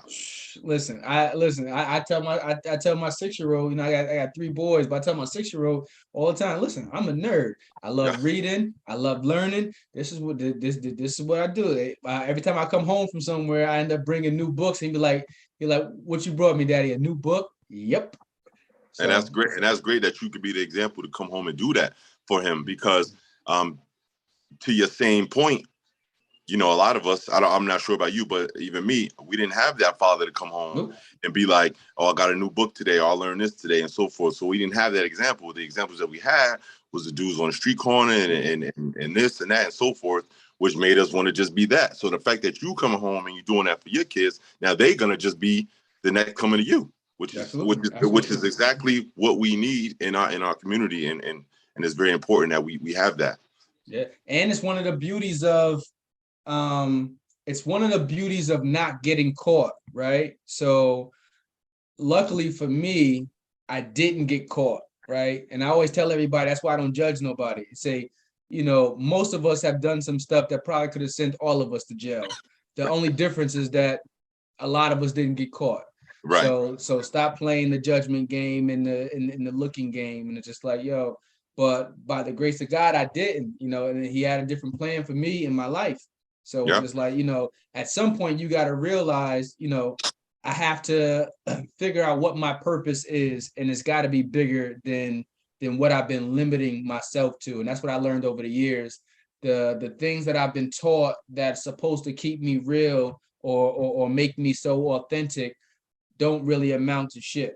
Listen. I tell my 6-year-old, you know, I got 3 boys, but I tell my 6-year-old all the time, listen, I'm a nerd. I love reading. I love learning. This is what I do. Every time I come home from somewhere, I end up bringing new books. And he's like, what you brought me, Daddy? A new book? Yep. So, and that's great. And that's great that you could be the example to come home and do that for him, because to your same point, you know, a lot of us, I'm not sure about you, but even me, we didn't have that father to come home and be like, oh, I got a new book today, or I learned this today, and so forth. So we didn't have that example. The examples that we had was the dudes on the street corner and this and that and so forth, which made us want to just be that. So the fact that you come home and you're doing that for your kids, now they're gonna just be the next coming to you, which is exactly what we need in our community, and it's very important that we have that. Yeah, and it's one of the beauties of not getting caught, right? So luckily for me, I didn't get caught, right? And I always tell everybody, that's why I don't judge nobody. Say, you know, most of us have done some stuff that probably could have sent all of us to jail. The only difference is that a lot of us didn't get caught. Right. So stop playing the judgment game and the looking game. And it's just like, yo, but by the grace of God, I didn't, you know, and he had a different plan for me in my life. So it's like, you know, at some point you got to realize, you know, I have to figure out what my purpose is, and it's got to be bigger than what I've been limiting myself to. And that's what I learned over the years. The things that I've been taught that's supposed to keep me real or make me so authentic don't really amount to shit.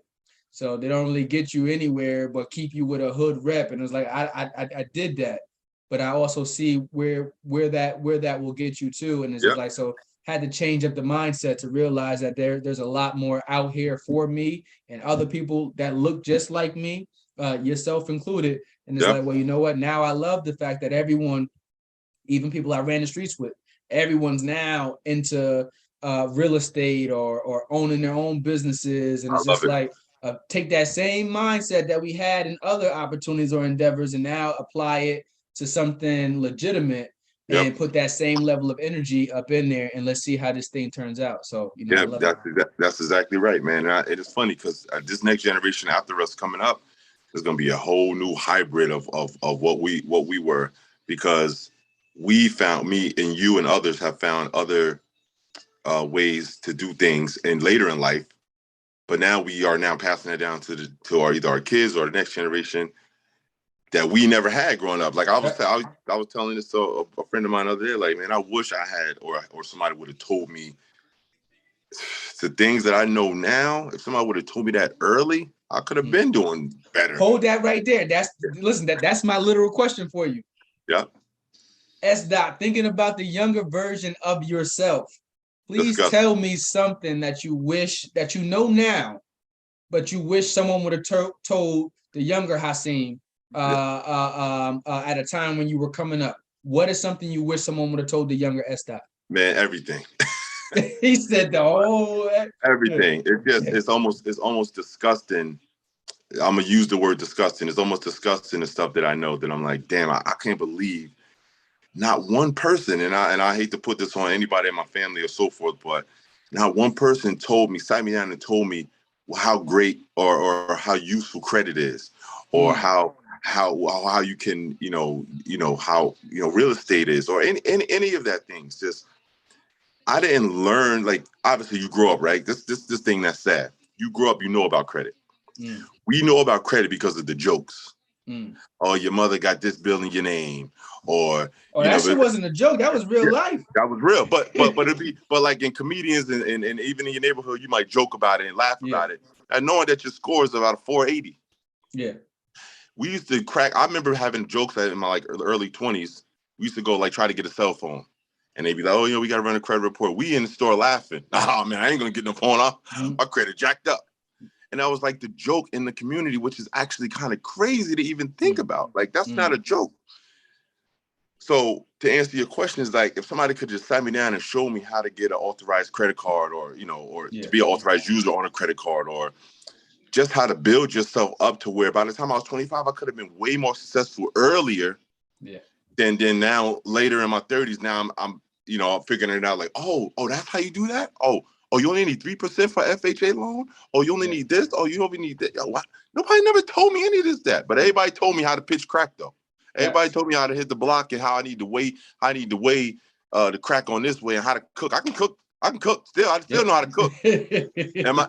So they don't really get you anywhere, but keep you with a hood rep. And it was like, I did that. but I also see where that will get you to. And it's just Yep. like, so had to change up the mindset to realize that there's a lot more out here for me and other people that look just like me, yourself included. And it's Yep. like, well, you know what? Now I love the fact that everyone, even people I ran the streets with, everyone's now into real estate or owning their own businesses. And I it's love just it. like, take that same mindset that we had in other opportunities or endeavors and now apply it to something legitimate Yep. and put that same level of energy up in there, and let's see how this thing turns out. So, you know, I Yeah, love it. that's exactly right, man. And it is funny because this next generation after us coming up is going to be a whole new hybrid of what we were, because we found, me and you and others have found other ways to do things and later in life, but now we are now passing it down to our either our kids or the next generation that we never had growing up. Like I was telling this to a friend of mine the other day, like, man, I wish I had or somebody would have told me the things that I know now. If somebody would have told me that early, I could have been doing better. Hold that right there. That's my literal question for you. Yeah. SDot, thinking about the younger version of yourself, please tell me something that you wish that you know now, but you wish someone would have told the younger Hasiem at a time when you were coming up. What is something you wish someone would have told the younger SDot? Man, everything. He said the whole everything. It's almost disgusting. I'm gonna use the word disgusting. It's almost disgusting, the stuff that I know that I'm like, damn, I can't believe not one person, and I hate to put this on anybody in my family or so forth, but not one person sat me down and told me how great or how useful credit is, or how you can, how real estate is, or any of that things. Just I didn't learn, like, obviously you grow up, right? This thing that's sad. You grow up, you know about credit. We know about credit because of the jokes. Oh, your mother got this bill in your name, or that shit wasn't a joke. That was real life. That was real. But like in comedians and even in your neighborhood, you might joke about it and laugh about it, and knowing that your score is about a 480. Yeah. We used to crack. I remember having jokes in my early 20s. We used to go try to get a cell phone. And they'd be like, oh, we got to run a credit report. We in the store laughing. Oh, man, I ain't going to get no phone off. My credit jacked up. And that was like the joke in the community, which is actually kind of crazy to even think about. Like, that's not a joke. So to answer your question is like, if somebody could just sit me down and show me how to get an authorized credit card, or to be an authorized user on a credit card, or just how to build yourself up to where by the time I was 25, I could have been way more successful earlier than now later in my 30s. Now I'm figuring it out, like, oh, that's how you do that? Oh, you only need 3% for FHA loan? Oh, you only need this? Oh, you only need that? What? Nobody never told me any of that. But everybody told me how to pitch crack, though. Everybody told me how to hit the block and how I need to weigh the crack on this way and how to cook. I can cook. Still, I still know how to cook. Am I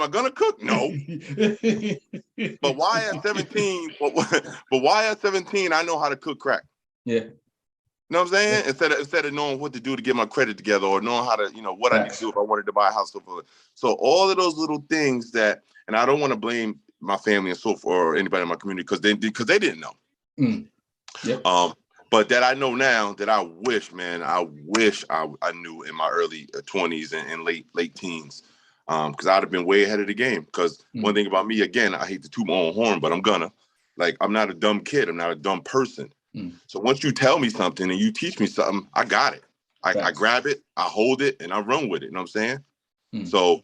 gonna cook? No. But why at 17? But why at 17 I know how to cook crack? Yeah. You know what I'm saying? Instead of knowing what to do to get my credit together, or knowing how to, what I need to do if I wanted to buy a house. So all of those little things that, and I don't want to blame my family and so forth or anybody in my community because they didn't know. But that I know now, that I wish I knew in my early 20s and late teens, because I'd have been way ahead of the game. Because one thing about me, again, I hate to toot my own horn, but I'm not a dumb kid. I'm not a dumb person. So once you tell me something and you teach me something, I got it. I grab it, I hold it, and I run with it. You know what I'm saying? So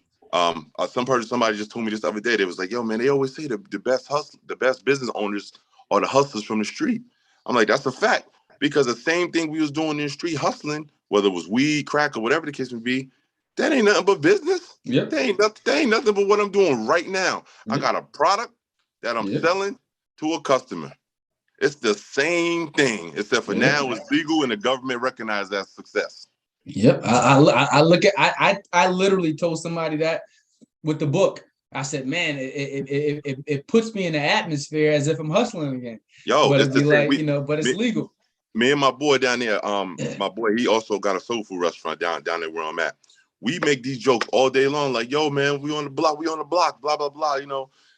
somebody just told me this the other day. They was like, yo, man, they always say the best business owners are the hustlers from the street. I'm like, that's a fact. Because the same thing we was doing in the street hustling, whether it was weed, crack, or whatever the case may be, that ain't nothing but business. Yep. That ain't nothing but what I'm doing right now. Yep. I got a product that I'm selling to a customer. It's the same thing, except for now it's legal and the government recognizes that success. Yep. I look at I literally told somebody that with the book. I said, man, it puts me in the atmosphere as if I'm hustling again. Yo, but it'd be like, but it's legal. Me and my boy down there, my boy, he also got a soul food restaurant down there where I'm at. We make these jokes all day long, like, yo, man, we on the block, blah, blah, blah,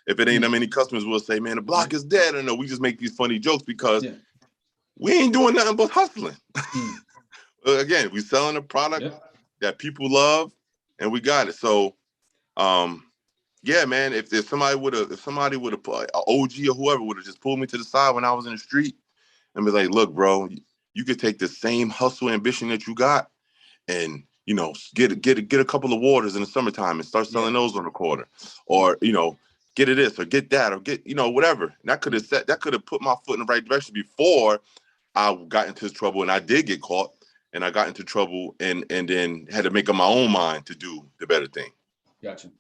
If it ain't that many customers, we'll say, man, the block is dead. I know we just make these funny jokes because we ain't doing nothing but hustling. Mm. Again, we selling a product that people love, and we got it. So, yeah, man. If somebody would have, an OG or whoever would have just pulled me to the side when I was in the street and be like, "Look, bro, you could take the same hustle ambition that you got, and get a couple of waters in the summertime and start selling those on the corner, or get it this or get that or get whatever." And that could have put my foot in the right direction before I got into trouble, and I did get caught, and I got into trouble, and then had to make up my own mind to do the better thing. Gotcha.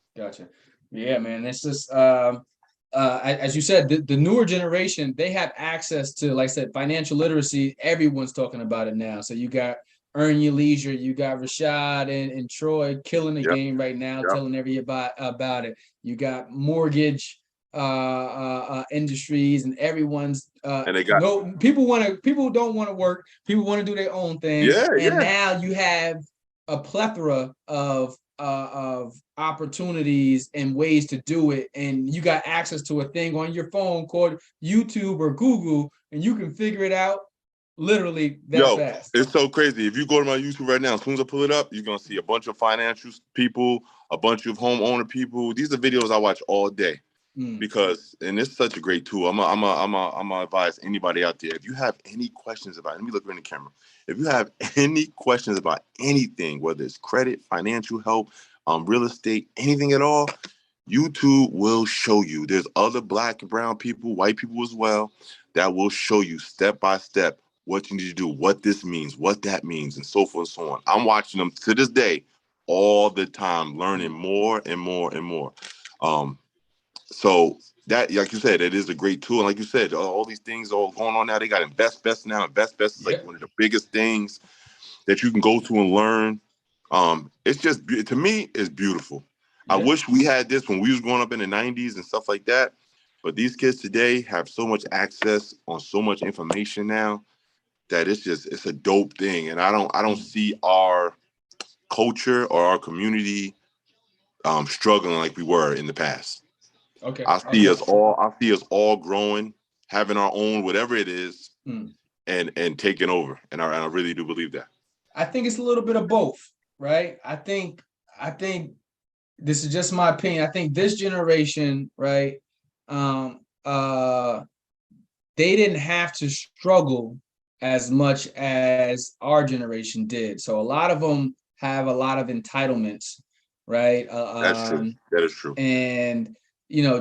Yeah, man. It's just as you said, the newer generation, they have access to, like I said, financial literacy. Everyone's talking about it now. So you got Earn Your Leisure, you got Rashad and Troy killing the game right now, telling everybody about it. You got mortgage industries, and everyone's and they got people don't want to work, people want to do their own thing. Now you have a plethora of opportunities and ways to do it, and you got access to a thing on your phone called YouTube or Google, and you can figure it out literally that fast. It's so crazy. If you go to my YouTube right now, as soon as I pull it up, you're gonna see a bunch of financial people, a bunch of homeowner people. These are videos I watch all day because, and it's such a great tool. I'm gonna advise anybody out there. If you have any questions about it, let me look in the camera. If you have any questions about anything, whether it's credit, financial help, real estate, anything at all, YouTube will show you. There's other Black and brown people, white people as well, that will show you step by step what you need to do, what this means, what that means, and so forth and so on. I'm watching them to this day all the time, learning more and more and more. So that, like you said, it is a great tool. And like you said, all these things all going on now. They got Invest Best now. Invest Best is like one of the biggest things that you can go to and learn. It's just, to me, it's beautiful. I wish we had this when we was growing up in the 90s and stuff like that. But these kids today have so much access on so much information now that it's a dope thing. And I don't see our culture or our community struggling like we were in the past. I see us all growing, having our own whatever it is, and taking over. And I really do believe that. I think it's a little bit of both, right? I think this is just my opinion. I think this generation, right, they didn't have to struggle as much as our generation did. So a lot of them have a lot of entitlements, right? That's true. That is true. And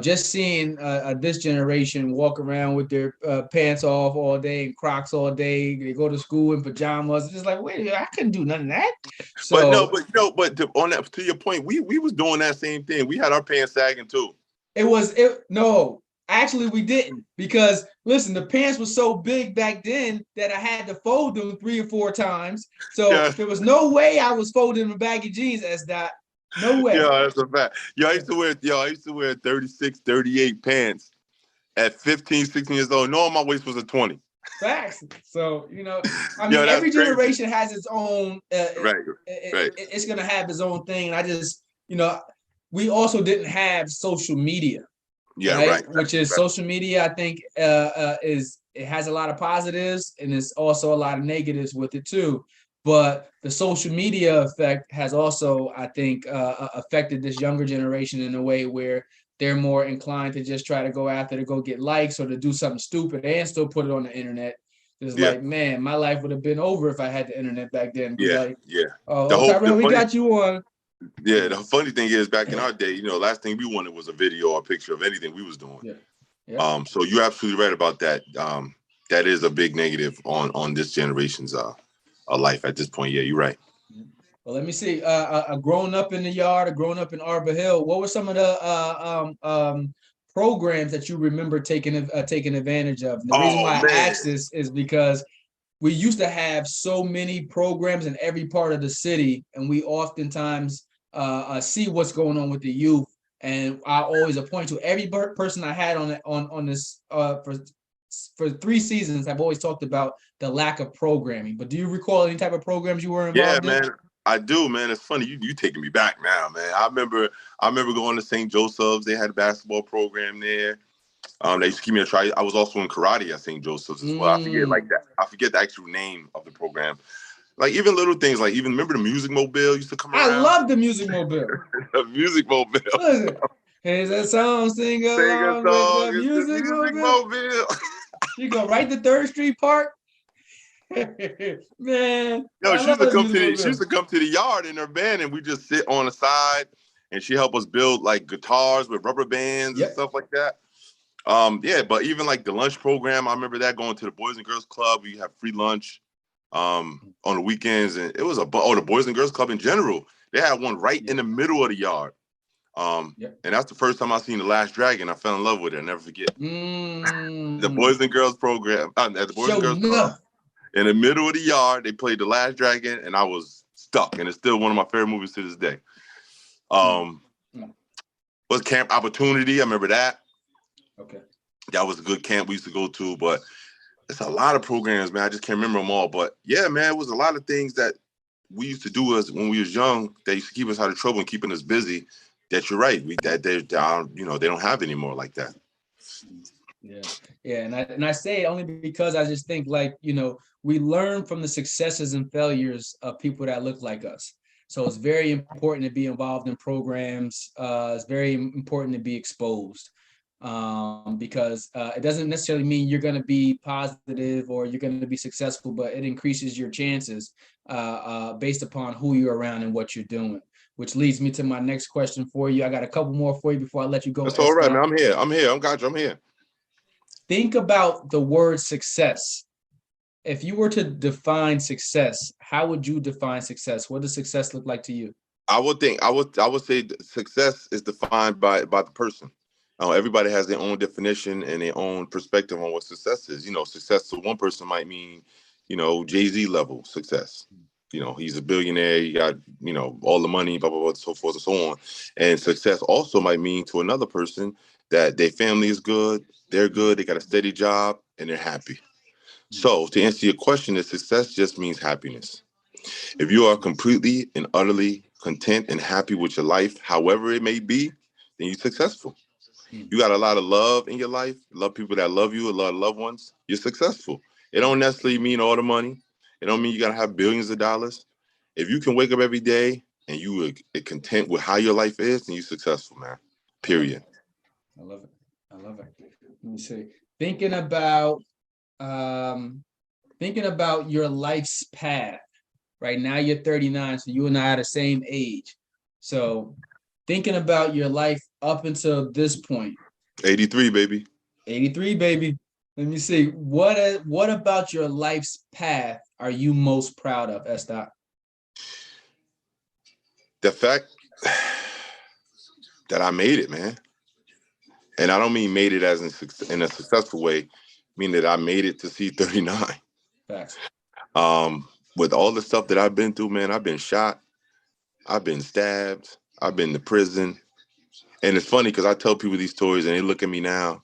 just seeing this generation walk around with their pants off all day and Crocs all day, they go to school in pajamas. It's just like, wait, I couldn't do none of that. So, but on that, to your point, we was doing that same thing. We had our pants sagging too. No, actually we didn't, because listen, the pants were so big back then that I had to fold them 3 or 4 times. So there was no way I was folding the baggy jeans SDot. No way. Yeah, that's a fact. I used to wear 36, 38 pants at 15, 16 years old. No, my waist was a 20. Facts. So, every generation has its own, right. It's going to have its own thing. And I just, we also didn't have social media. Yeah, right. Which is social media, I think, it has a lot of positives, and there's also a lot of negatives with it too. But the social media effect has also, I think, affected this younger generation in a way where they're more inclined to just try to go after to go get likes or to do something stupid and still put it on the internet. It's like, man, my life would have been over if I had the internet back then. Oh, Tyrell, we got you on. Yeah, the funny thing is, back in our day, last thing we wanted was a video or a picture of anything we was doing. So you're absolutely right about that. That is a big negative on this generation's life at this point. Yeah, you're right. Well, let me see. Growing up in the yard, or growing up in Arbor Hill, what were some of the programs that you remember taking advantage of? And the reason why I asked this is because we used to have so many programs in every part of the city, and we oftentimes see what's going on with the youth. And I always point to every person I had on this for 3 seasons. I've always talked about the lack of programming. But do you recall any type of programs you were involved in? Yeah, man, I do, man. It's funny. You taking me back now, man. I remember going to St. Joseph's. They had a basketball program there. They used to give me a try. I was also in karate at St. Joseph's as well. I forget the actual name of the program. Like even little things, like even remember the Music Mobile used to come around? I love the Music Mobile. The Music Mobile. Listen, here's a song, sing along with the Music Mobile. You go right to 3rd Street Park. Man, Yo, she used to come to the yard in her van, and we just sit on the side, and she helped us build like guitars with rubber bands and stuff like that. But even like the lunch program, I remember that, going to the Boys and Girls Club. We have free lunch on the weekends, and it was the Boys and Girls Club in general. They had one right in the middle of the yard. And that's the first time I seen The Last Dragon. I fell in love with it. I'll never forget. The Boys and Girls program at the Boys and Girls Club. In the middle of the yard, they played The Last Dragon, and I was stuck. And it's still one of my favorite movies to this day. Was Camp Opportunity? I remember that. Okay. That was a good camp we used to go to, but it's a lot of programs, man. I just can't remember them all. But yeah, man, it was a lot of things that we used to do when we was young that used to keep us out of trouble and keeping us busy. That you're right. They don't have anymore like that. Yeah, and I say it only because I just think, like, we learn from the successes and failures of people that look like us. So it's very important to be involved in programs. It's very important to be exposed, because it doesn't necessarily mean you're going to be positive or you're going to be successful, but it increases your chances based upon who you're around and what you're doing. Which leads me to my next question for you. I got a couple more for you before I let you go. That's all right, man. I'm here. I'm here. Think about the word success. If you were to define success, how would you define success? What does success look like to you? I would say success is defined by the person. Everybody has their own definition and their own perspective on what success is. Success to one person might mean, Jay-Z level success. He's a billionaire, he got, all the money, blah, blah, blah, so forth and so on. And success also might mean to another person that their family is good, they're good, they got a steady job, and they're happy. So to answer your question, success just means happiness. If you are completely and utterly content and happy with your life, however it may be, then you're successful. You got a lot of love in your life, love people that love you, a lot of loved ones, you're successful. It don't necessarily mean all the money. It don't mean you got to have billions of dollars. If you can wake up every day and you are content with how your life is, then you're successful, man. Period. I love it. Let me see. Thinking about your life's path. Right now you're 39, so you and I are the same age. So thinking about your life up until this point. 83, baby. 83, baby. Let me see. What about your life's path are you most proud of, SDot? The fact that I made it, man. And I don't mean made it as in a successful way. I mean that I made it to see 39. Facts. With all the stuff that I've been through, man, I've been shot. I've been stabbed. I've been to prison. And it's funny because I tell people these stories and they look at me now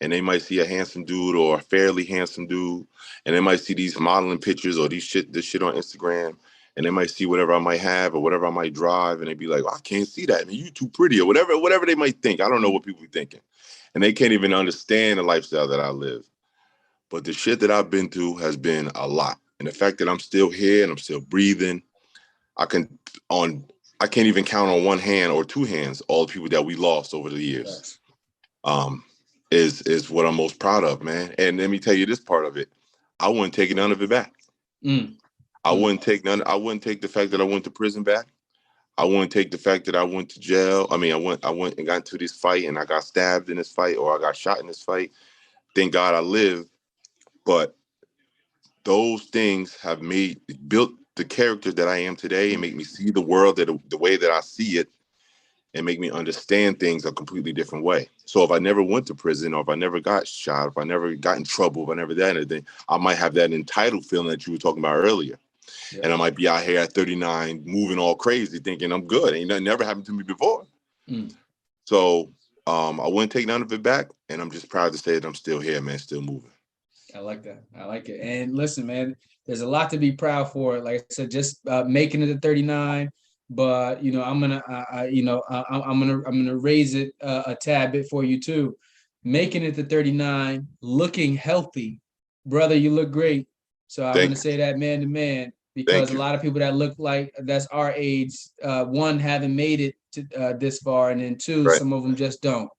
and they might see a handsome dude or a fairly handsome dude. And they might see these modeling pictures or this shit on Instagram. And they might see whatever I might have or whatever I might drive. And they'd be like, oh, I can't see that. Man, you too pretty or whatever they might think. I don't know what people are thinking. And they can't even understand the lifestyle that I live. But the shit that I've been through has been a lot. And the fact that I'm still here and I'm still breathing, I can't even count on one hand or two hands all the people that we lost over the years. Is what I'm most proud of, man. And let me tell you this part of it. I wouldn't take none of it back. I wouldn't take the fact that I went to prison back. I wouldn't take the fact that I went to jail. I mean, I went and got into this fight and I got stabbed in this fight or I got shot in this fight. Thank God I lived. But those things have built the character that I am today and make me see the world the way that I see it and make me understand things a completely different way. So if I never went to prison or if I never got shot, if I never got in trouble, if I never did anything, I might have that entitled feeling that you were talking about earlier. Yeah. And I might be out here at 39 moving all crazy thinking I'm good. Ain't nothing ever happened to me before. So I wouldn't take none of it back. And I'm just proud to say that I'm still here, man, still moving. I like that. I like it. And listen, man, there's a lot to be proud for. Like I said, just making it to 39. But I'm gonna raise it a tad bit for you too. making it to 39, looking healthy. Brother, you look great. So I'm going to say that man to man, because a lot of people that look like that's our age, one, haven't made it to this far, and then two, some of them just don't.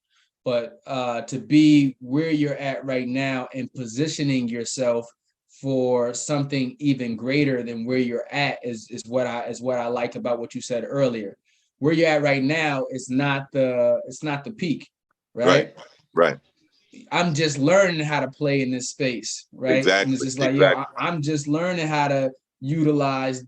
But to be where you're at right now and positioning yourself for something even greater than where you're at is what I like about what you said earlier. Where you're at right now is not the peak, right? Right. I'm just learning how to play in this space, right? Exactly. And it's just like, yo, I'm just learning how to utilize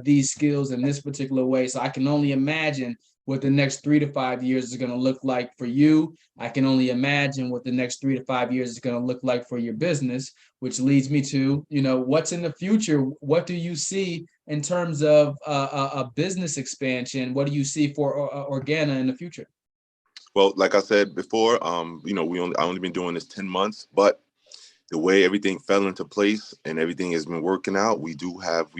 these skills in this particular way. So I can only imagine what the next 3 to 5 years is going to look like for you. I can only imagine what the next 3 to 5 years is going to look like for your business, which leads me to, what's in the future? What do you see in terms of a business expansion? What do you see for Organa in the future? Well, like I said before, I only been doing this 10 months, but the way everything fell into place and everything has been working out, we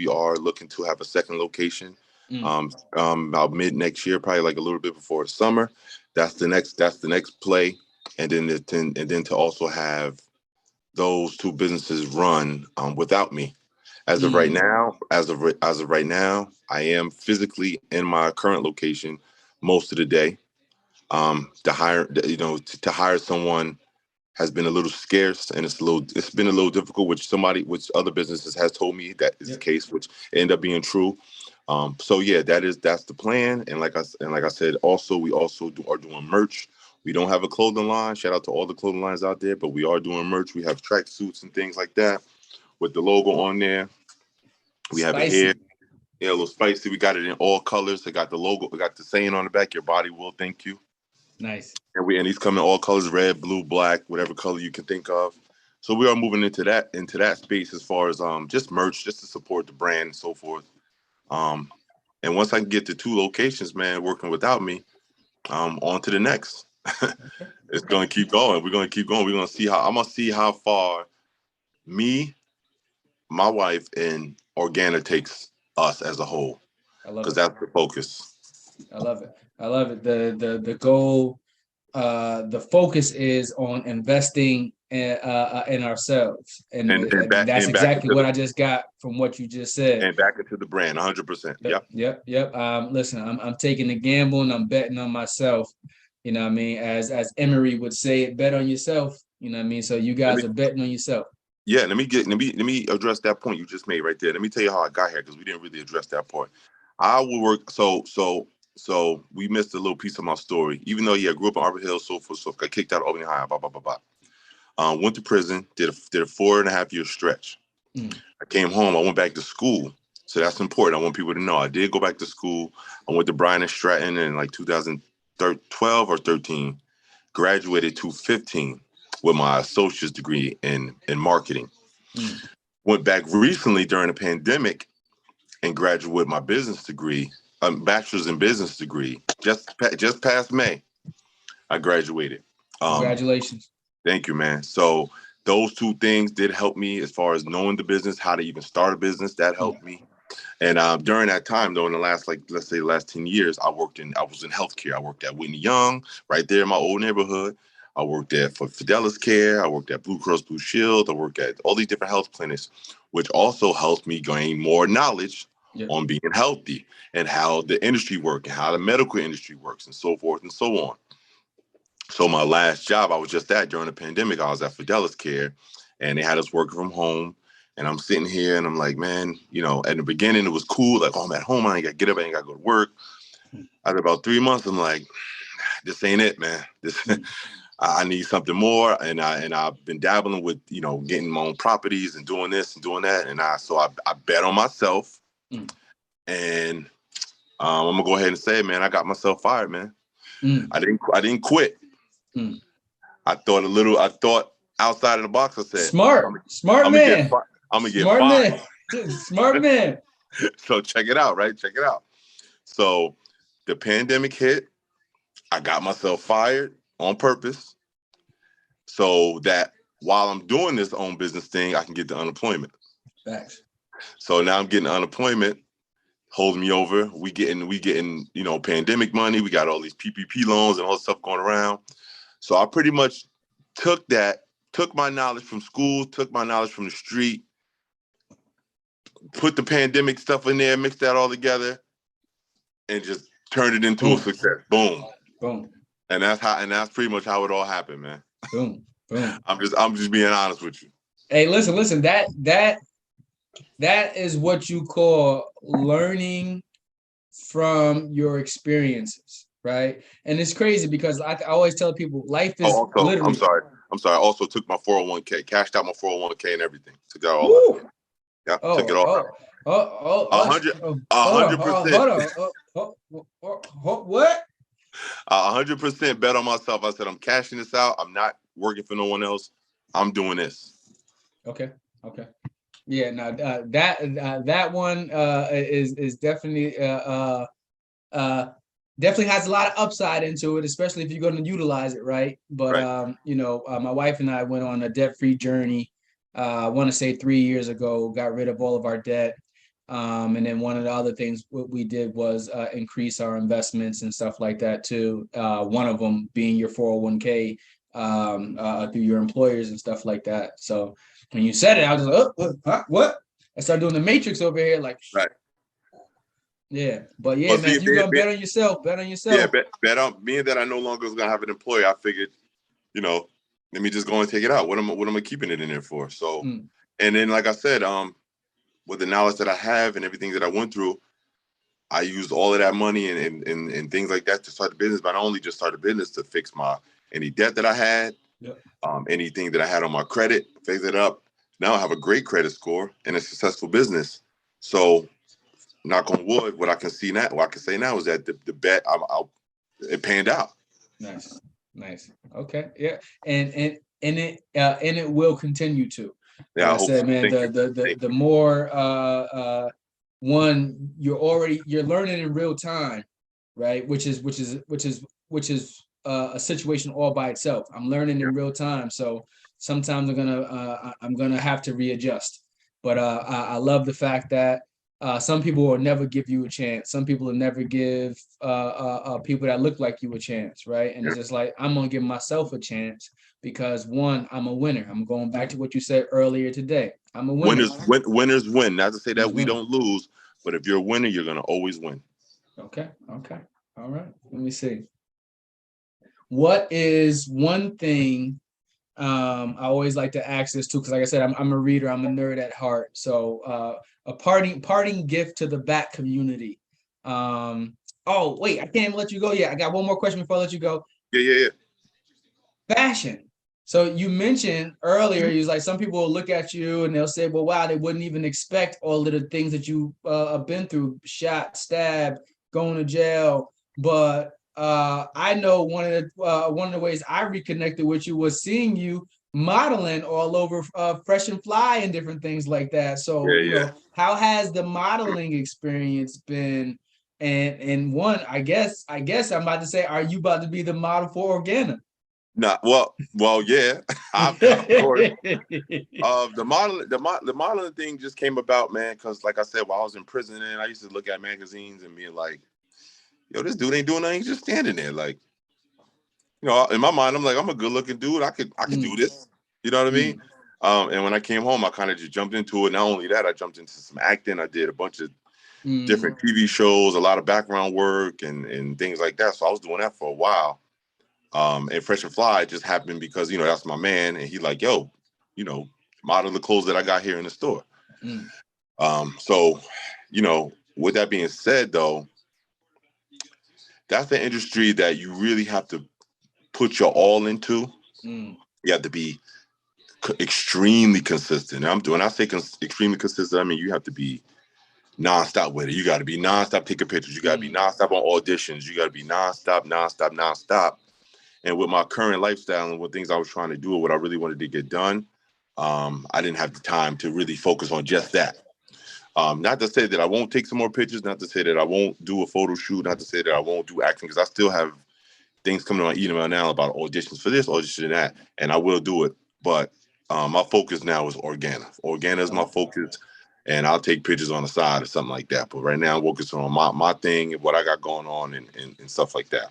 are looking to have a second location, about mid next year, probably like a little bit before summer. That's the next play. And then to also have those two businesses run, without me. As of right now, I am physically in my current location most of the day. To hire someone has been a little scarce, and it's been a little difficult, which other businesses has told me that is the case, which ended up being true. So yeah, that's the plan. And like I said, also we are doing merch. We don't have a clothing line. Shout out to all the clothing lines out there, but we are doing merch. We have track suits and things like that with the logo on there. We have it here. Yeah, a little spicy. We got it in all colors. They got the logo. We got the saying on the back, "Your body will thank you." Nice. And these come in all colors: red, blue, black, whatever color you can think of. So we are moving into that space as far as just merch, just to support the brand and so forth. And once I can get to 2 locations, man, working without me, on to the next. It's gonna keep going. We're gonna keep going. I'm gonna see how far me, my wife, and Organa takes us as a whole. Because that's the focus. I love it. The goal, the focus is on investing in ourselves, and that's exactly what I just got from what you just said. And back into the brand, 100%. Yep. Listen, I'm taking the gamble and I'm betting on myself. You know what I mean? As Emery would say, bet on yourself. You know what I mean? So you guys are betting on yourself. Yeah, let me address that point you just made right there. Let me tell you how I got here, because we didn't really address that part. I will work. So we missed a little piece of my story. Even though, I grew up in Arbor Hill, so forth, so got kicked out of Albany High, blah, blah, blah, blah. Went to prison, did a 4.5-year stretch. I came home, I went back to school. So that's important. I want people to know I did go back to school. I went to Bryan and Stratton in like 2012 or 13, graduated 2015 with my associate's degree in marketing. Went back recently during the pandemic and graduated with my business degree, bachelor's in business degree, just past May. I graduated. Congratulations. Thank you, man. So those 2 things did help me as far as knowing the business, how to even start a business. That helped me. And during that time, though, in the last, let's say the last 10 years, I was in healthcare. I worked at Whitney Young, right there in my old neighborhood. I worked there for Fidelis Care. I worked at Blue Cross Blue Shield. I worked at all these different health clinics, which also helped me gain more knowledge on being healthy and how the industry works and how the medical industry works and so forth and so on. So my last job, I was just at during the pandemic. I was at Fidelis Care, and they had us working from home. And I'm sitting here and I'm like, man, at the beginning it was cool. Like, oh, I'm at home. I ain't got to get up. I ain't got to go to work. After about 3 months, I'm like, this ain't it, man. I need something more. And I've been dabbling with, getting my own properties and doing this and doing that. And I bet on myself. And I'm gonna go ahead and say, man, I got myself fired, man. I didn't quit. I thought outside of the box. I said, smart man. I'm gonna get fired. Smart man. So check it out, right? Check it out. So the pandemic hit. I got myself fired on purpose, so that while I'm doing this own business thing, I can get the unemployment. Thanks. So now I'm getting unemployment, holding me over. We getting pandemic money. We got all these PPP loans and all this stuff going around. So I pretty much took my knowledge from school, took my knowledge from the street, put the pandemic stuff in there, mixed that all together, and just turned it into a success. Boom. Boom. And that's pretty much how it all happened, man. Boom. Boom. I'm just being honest with you. Hey, listen, that is what you call learning from your experiences, right? And it's crazy because I always tell people life is literally. I'm sorry. I also took my 401k, cashed out my 401k and everything. Took out all that. Yeah, took it all out. 100%. What? 100% bet on myself. I said, I'm cashing this out. I'm not working for no one else. I'm doing this. Okay. Yeah. Now that one is definitely definitely has a lot of upside into it, especially if you're going to utilize it right. But right. My wife and I went on a debt-free journey. I want to say 3 years ago. Got rid of all of our debt. And then one of the other things what we did was increase our investments and stuff like that too. One of them being your 401k through your employers and stuff like that. So when you said it, I was like, what? I started doing the matrix over here, like, right. Yeah, but yeah, man, if you're gonna bet on yourself, bet on yourself. Yeah, bet on being that I no longer was gonna have an employer. I figured, let me just go and take it out. What am I keeping it in there for? So, and then like I said, with the knowledge that I have and everything that I went through, I used all of that money and things like that to start the business. But I only just started business to fix any debt that I had, anything that I had on my credit, fix it up. Now I have a great credit score and a successful business. So, knock on wood, what I can say now is that the bet it panned out. Nice. Okay, yeah, and it will continue to. Yeah, like I said, man, the more one you're learning in real time, right? Which is a situation all by itself. I'm learning in real time, so sometimes I'm gonna have to readjust. But I love the fact that some people will never give you a chance. Some people will never give people that look like you a chance, right? And it's just like, I'm gonna give myself a chance because one, I'm a winner. I'm going back to what you said earlier today. I'm a winner. Winners win. Not to say that we don't lose, but if you're a winner, you're gonna always win. Okay. All right. Let me see. What is one thing I always like to ask this too, because like I said, I'm a reader, I'm a nerd at heart. So a parting gift to the back community. Oh wait, I can't even let you go yet. I got one more question before I let you go. Yeah. Fashion. So you mentioned earlier, you was like, some people will look at you and they'll say, well, wow, they wouldn't even expect all of the things that you have been through, shot, stabbed, going to jail. But I know one of the ways I reconnected with you was seeing you modeling all over Fresh and Fly and different things like that. So how has the modeling experience been? And one, I guess I'm about to say, are you about to be the model for Organa? Nah, well, yeah. Of course. The modeling thing just came about, man, because like I said, while I was in prison, and I used to look at magazines and be like, yo, this dude ain't doing nothing, he's just standing there. Like, in my mind, I'm like, I'm a good looking dude. I could do this. You know what I mean? And when I came home, I kind of just jumped into it. Not only that, I jumped into some acting. I did a bunch of different TV shows, a lot of background work and things like that. So I was doing that for a while. And Fresh and Fly just happened because, that's my man. And he like, yo, model the clothes that I got here in the store. So, with that being said, though, that's the industry that you really have to put your all into. You have to be extremely consistent. When I say extremely consistent, I mean you have to be nonstop with it. You got to be nonstop taking pictures. You got to be nonstop on auditions. You got to be nonstop. And with my current lifestyle and what things I was trying to do, or what I really wanted to get done, I didn't have the time to really focus on just that. Not to say that I won't take some more pictures, not to say that I won't do a photo shoot, not to say that I won't do acting, because I still have things coming on my email now about auditions for this, audition that, and I will do it. But my focus now is Organa. Organa is my focus, and I'll take pictures on the side or something like that. But right now I'm focusing on my thing and what I got going on and stuff like that.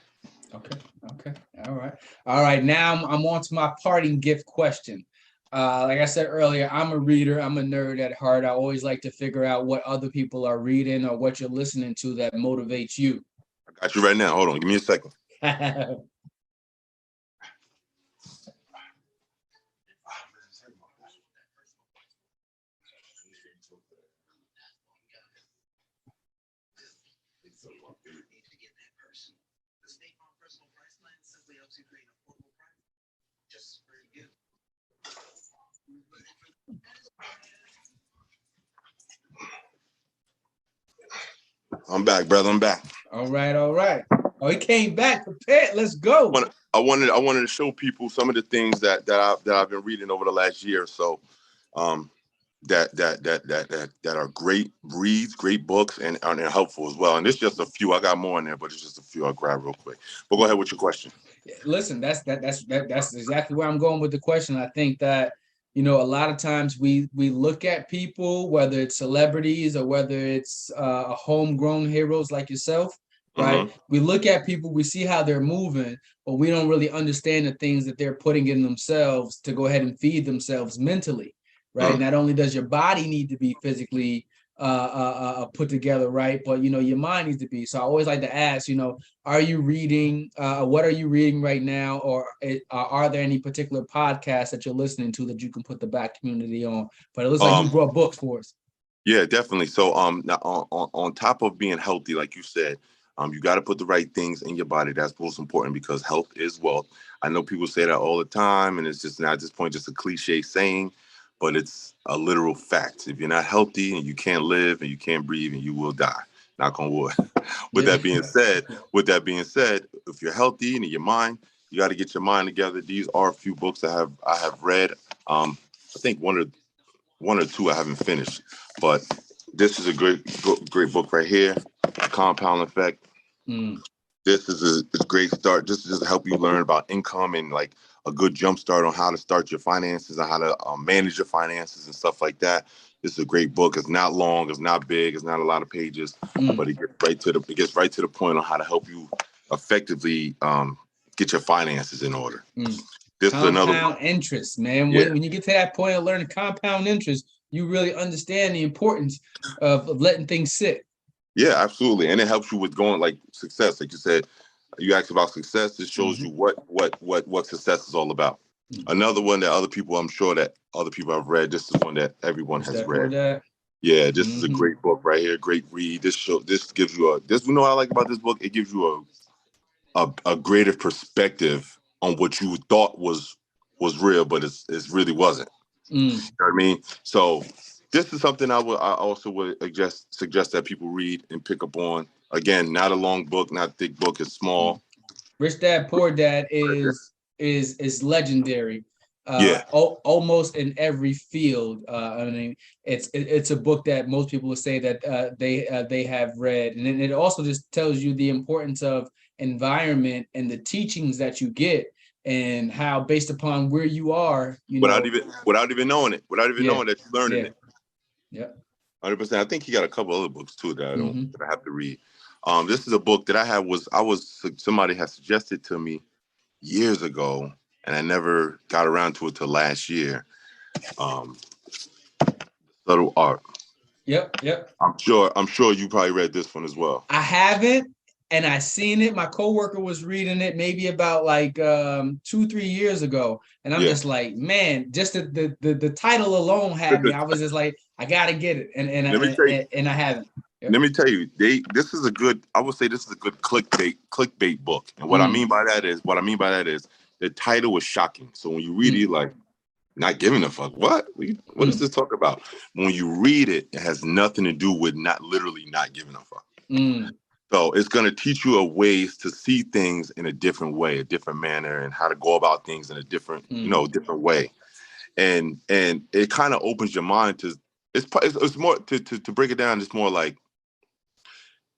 Okay. All right. Now I'm on to my parting gift question. Like I said earlier, I'm a reader. I'm a nerd at heart. I always like to figure out what other people are reading or what you're listening to that motivates you. I got you right now. Hold on. Give me a second. I'm back, brother. I'm back. All right. Oh, he came back prepared. Let's go. I wanted to show people some of the things that I've been reading over the last year or so. That are great reads, great books, and helpful as well. And it's just a few. I got more in there, but it's just a few I'll grab real quick. But go ahead with your question. Listen, that's exactly where I'm going with the question. I think that, a lot of times we look at people, whether it's celebrities or whether it's homegrown heroes like yourself, right? Mm-hmm. We look at people, we see how they're moving, but we don't really understand the things that they're putting in themselves to go ahead and feed themselves mentally, right? Not only does your body need to be physically put together, right, but your mind needs to be. So I always like to ask, are you reading? What are you reading right now, or are there any particular podcasts that you're listening to that you can put the Black community on? But it looks like you brought books for us. Yeah, definitely. So now on top of being healthy, like you said, you got to put the right things in your body. That's most important because health is wealth. I know people say that all the time, and it's just not at this point just a cliche saying, but it's a literal fact. If you're not healthy and you can't live and you can't breathe and you will die. Knock on wood. With that being said, if you're healthy and in your mind, you got to get your mind together. These are a few books I have read. I think one or two I haven't finished, but this is a great book right here, Compound Effect. This is a great start. This is just to help you learn about income and like a good jump start on how to start your finances and how to manage your finances and stuff like that. This is a great book. It's not long. It's not big. It's not a lot of pages, but it gets right to the point on how to help you effectively get your finances in order. This compound is another interest, man. Yeah. When you get to that point of learning compound interest, you really understand the importance of letting things sit. Yeah, absolutely. And it helps you with going like success. Like you said, you asked about success. It shows you what success is all about. Another one that I'm sure that other people have read. This is one that everyone has read. Yeah, this is a great book right here. Great read. This gives you you know what I like about this book? It gives you a greater perspective on what you thought was real, but it really wasn't. You know what I mean? So this is something I also would suggest that people read and pick up on. Again, not a long book, not a thick book. It's small. Rich Dad Poor Dad is legendary. Almost in every field. I mean, it's a book that most people would say that they have read, and it also just tells you the importance of environment and the teachings that you get, and how based upon where you are, without even knowing it, knowing that you're learning it. Yeah, 100%. I think he got a couple other books too that I have to read. This is a book that somebody had suggested to me years ago, and I never got around to it till last year. Subtle Art. Yep. I'm sure you probably read this one as well. I haven't, and I seen it. My coworker was reading it maybe about like 2-3 years ago, and I'm just like, man, just the title alone had me. I was just like, I gotta get it, and I haven't. Yep. Let me tell you, I would say this is a good clickbait book. And what I mean by that is the title was shocking. So when you read it, you're like, not giving a fuck. What does this talk about? When you read it, it has nothing to do with not giving a fuck. So it's going to teach you ways to see things in a different way, a different manner, and how to go about things in a different, different way. And it kind of opens your mind to, it's more, to break it down, it's more like,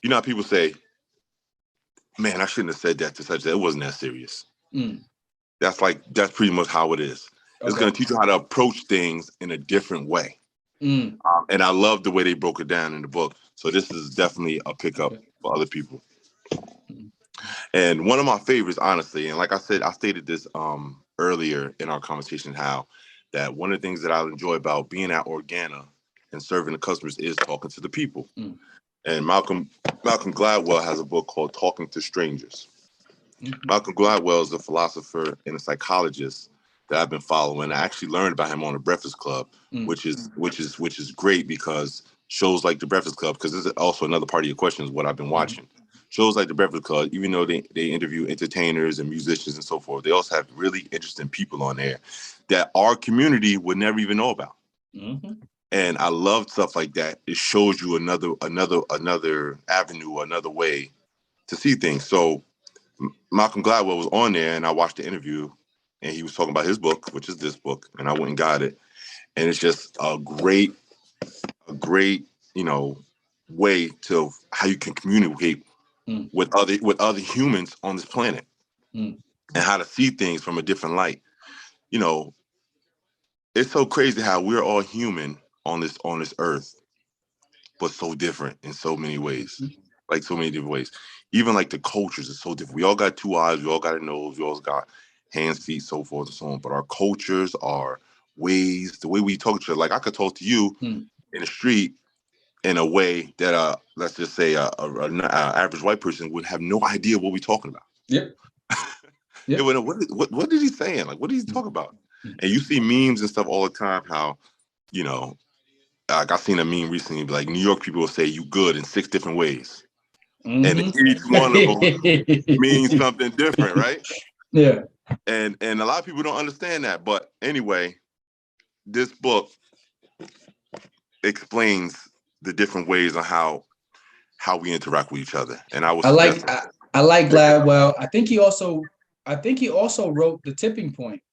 how people say, man, I shouldn't have said that to such that. It wasn't that serious. That's pretty much how it is. Okay. It's going to teach you how to approach things in a different way. And I love the way they broke it down in the book. So this is definitely a pickup for other people. And one of my favorites, honestly, and like I said, I stated this earlier in our conversation, how that one of the things that I enjoy about being at Organa and serving the customers is talking to the people. Mm. And Malcolm Gladwell has a book called Talking to Strangers. Mm-hmm. Malcolm Gladwell is a philosopher and a psychologist that I've been following. I actually learned about him on the Breakfast Club, which is great, because shows like the Breakfast Club, because this is also another part of your question, is what I've been watching. Shows like the Breakfast Club, even though they interview entertainers and musicians and so forth, they also have really interesting people on there that our community would never even know about. Mm-hmm. And I love stuff like that. It shows you another avenue, another way to see things. So Malcolm Gladwell was on there, and I watched the interview, and he was talking about his book, which is this book, and I went and got it. And it's just a great, way to how you can communicate with other humans on this planet, and how to see things from a different light. It's so crazy how we're all human on this earth, but so different in so many ways. Like so many different ways. Even like the cultures are so different. We all got two eyes, we all got a nose, we all got hands, feet, so forth and so on. But our cultures, our ways, the way we talk to each other, like I could talk to you in the street in a way that let's just say a average white person would have no idea what we're talking about. Yep. They would know, what is he saying? Like, what is he talking about? And you see memes and stuff all the time, how, like I seen a meme recently, like New York people will say you good in 6 different ways. And each one of them means something different, right? Yeah. And a lot of people don't understand that. But anyway, this book explains the different ways on how we interact with each other. And I like Gladwell. I think he also wrote The Tipping Point.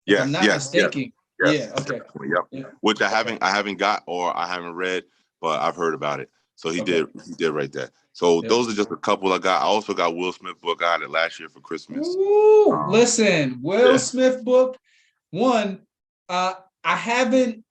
If I'm not mistaken. Yes, yeah. Okay. Yep. Yeah. Which I haven't got, or I haven't read, but I've heard about it. So he did write that. So those are just a couple I got. I also got Will Smith book. I got it last year for Christmas. Listen, Will Smith book. One, I haven't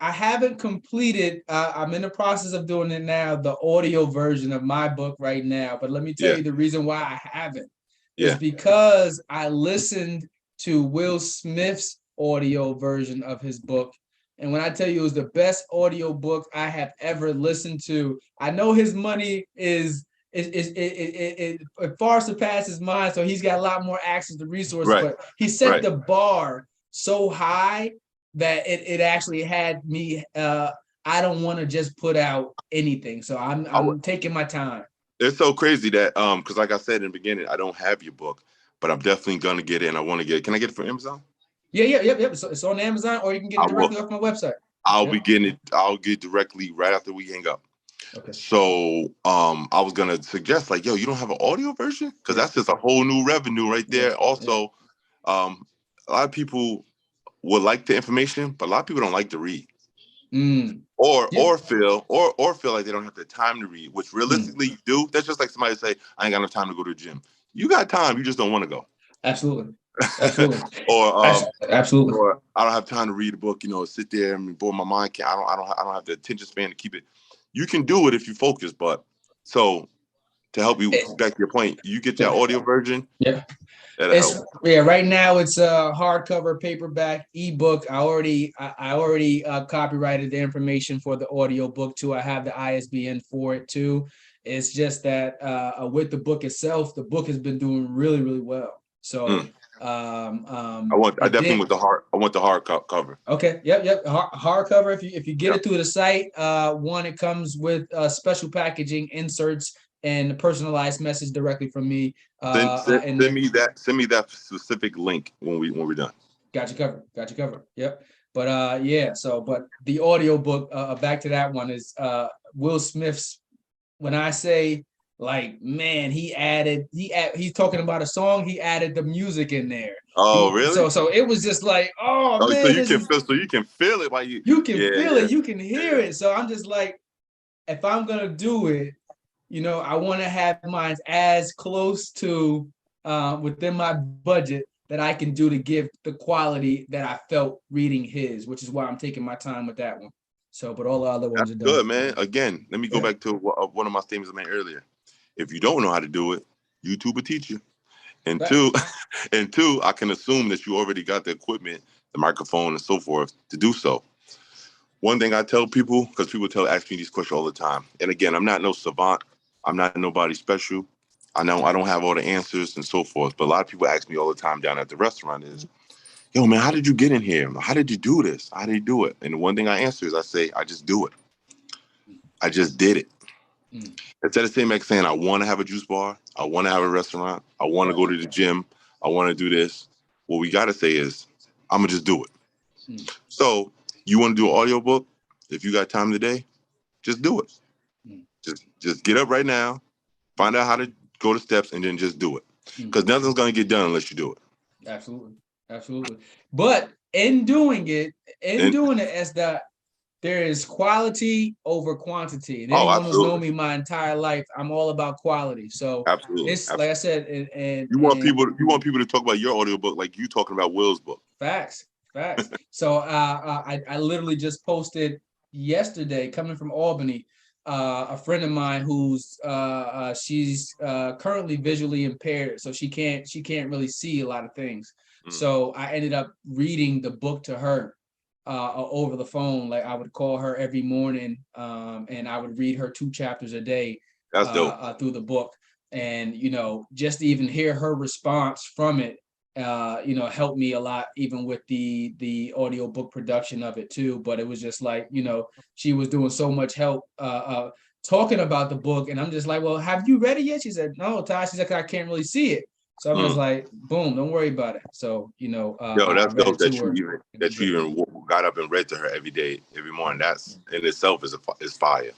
completed. I'm in the process of doing it now, the audio version of my book right now. But let me tell you the reason why I haven't is because I listened to Will Smith's audio version of his book. And when I tell you it was the best audio book I have ever listened to, I know his money it far surpasses mine, so he's got a lot more access to resources. But he set the bar so high that it actually had me. I don't want to just put out anything, so I'm taking my time. It's so crazy that because like I said in the beginning, I don't have your book, but I'm definitely gonna get it, and I want to get it. Can I get it from Amazon? Yep. So it's on Amazon, or you can get it directly off my website. I'll be getting it. I'll get directly right after we hang up. Okay. So I was gonna suggest, like, yo, you don't have an audio version? Because that's just a whole new revenue right there. Also, a lot of people would like the information, but a lot of people don't like to read. Or feel like they don't have the time to read, which realistically you do. That's just like somebody say, I ain't got enough time to go to the gym. You got time, you just don't want to go. Absolutely. Or absolutely. Or I don't have time to read a book, sit there and boy, my mind can't. I don't have the attention span to keep it. You can do it if you focus, but so to help you back to your point, you get that audio version. Yeah. That'll help. Right now it's a hardcover, paperback, ebook. I already copyrighted the information for the audio book too. I have the ISBN for it too. It's just that with the book itself, the book has been doing really, really well. So I want the hard cover. Okay. Yep. Hardcover. If you get it through the site, it comes with special packaging, inserts, and a personalized message directly from me. Send me that specific link when we're done. Got you covered. Yep. But but the audio book, back to that one, is Will Smith's. When I say, like, man, he's talking about a song, he added the music in there. Really? So it was just like, man. So you can feel it while you can feel it, you can hear it. So I'm just like, if I'm gonna do it, I want to have mine as close to within my budget that I can do to give the quality that I felt reading his, which is why I'm taking my time with that one. So, but all the other ones are done. Good, man. Again, let me go back to one of my statements I made earlier. If you don't know how to do it, YouTube will teach you. And two, and two, I can assume that you already got the equipment, the microphone, and so forth to do so. One thing I tell people, because people ask me these questions all the time, and again, I'm not no savant, I'm not nobody special. I know I don't have all the answers and so forth, but a lot of people ask me all the time down at the restaurant is, yo, man, how did you get in here? How did you do this? How did you do it? And the one thing I answer is I say, I just do it. I just did it. Instead of saying like saying, I want to have a juice bar, I want to have a restaurant, I want to go to the gym, I want to do this. What we got to say is, I'm going to just do it. So you want to do an audiobook? If you got time today, just do it. Just get up right now, find out how to go the steps, and then just do it. Because nothing's going to get done unless you do it. Absolutely. Absolutely. But in doing it, SDot, there is quality over quantity. And anyone who's known me my entire life, I'm all about quality. So it's like I said, and you want people to talk about your audiobook like you talking about Will's book. Facts. So I literally just posted yesterday, coming from Albany, a friend of mine who's she's currently visually impaired, so she can't really see a lot of things. So I ended up reading the book to her over the phone. Like I would call her every morning, and I would read her 2 chapters a day. That's dope. Through the book, and just to even hear her response from it, helped me a lot, even with the audio book production of it too. But it was just like, she was doing so much help talking about the book, and I'm just like, well, have you read it yet? She said, no, Ty. She's like, I can't really see it. So I'm just like, boom, don't worry about it. So, yo, that's dope that you even got up and read to her every day, every morning. That's in itself is fire.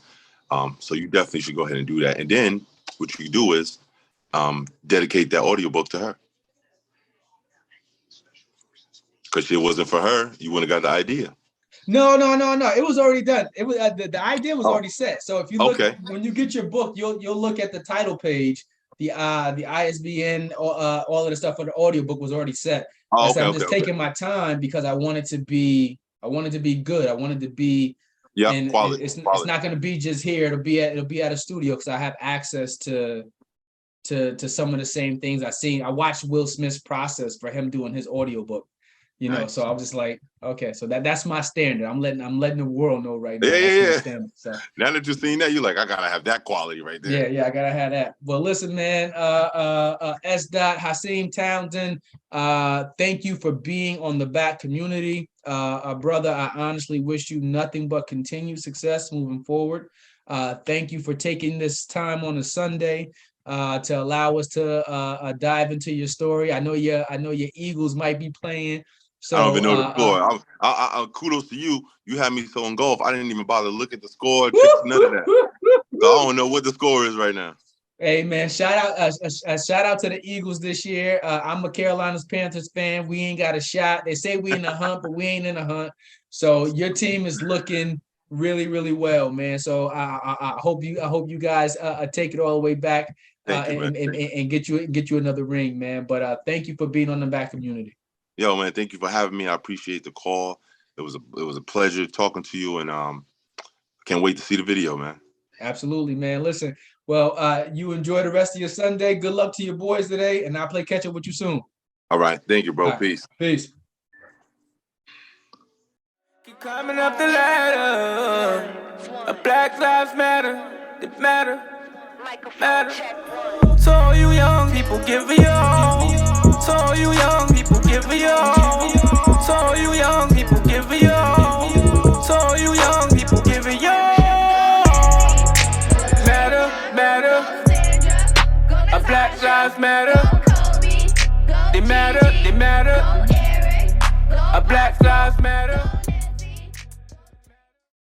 So you definitely should go ahead and do that. And then what you do is dedicate that audiobook to her. Because it wasn't for her, you wouldn't have got the idea. No. It was already done. It was the idea was already set. So if you look, when you get your book, you'll look at the title page. The ISBN, all of the stuff for the audiobook was already set. I'm just taking my time because I wanted to be good. I wanted to be quality. It's not going to be just here. It'll be at a studio because I have access to some of the same things I've seen. I watched Will Smith's process for him doing his audiobook. So I was just like, okay, so that's my standard. I'm letting the world know right now. Yeah. So now that you've seen that, you're like, I gotta have that quality right there. Yeah, I gotta have that. Well, listen, man, SDot, Hasiem Townsend, thank you for being on the back community. Brother, I honestly wish you nothing but continued success moving forward. Thank you for taking this time on a Sunday to allow us to dive into your story. I know your Eagles might be playing. So, I don't even know the score. I kudos to you. You had me so in golf. I didn't even bother to look at the score, none of that. So I don't know what the score is right now. Hey man, shout out to the Eagles this year. I'm a Carolina Panthers fan. We ain't got a shot. They say we in the hunt, but we ain't in the hunt. So your team is looking really, really well, man. So I hope you guys take it all the way back and get you another ring, man. But thank you for being on the back community. Yo, man, thank you for having me. I appreciate the call. It was a pleasure talking to you, and can't wait to see the video, man. Absolutely, man. Listen, well, you enjoy the rest of your Sunday. Good luck to your boys today, and I'll play catch up with you soon. All right. Thank you, bro. Right. Peace. Peace. Keep climbing up the ladder. A Black Lives Matter. They matter. So all you young people, give me all. So all you young people, give me all. So all you young people, give me all. So all you young people, give me all. Matter. A Black Lives Matter. They matter. A Black Lives Matter.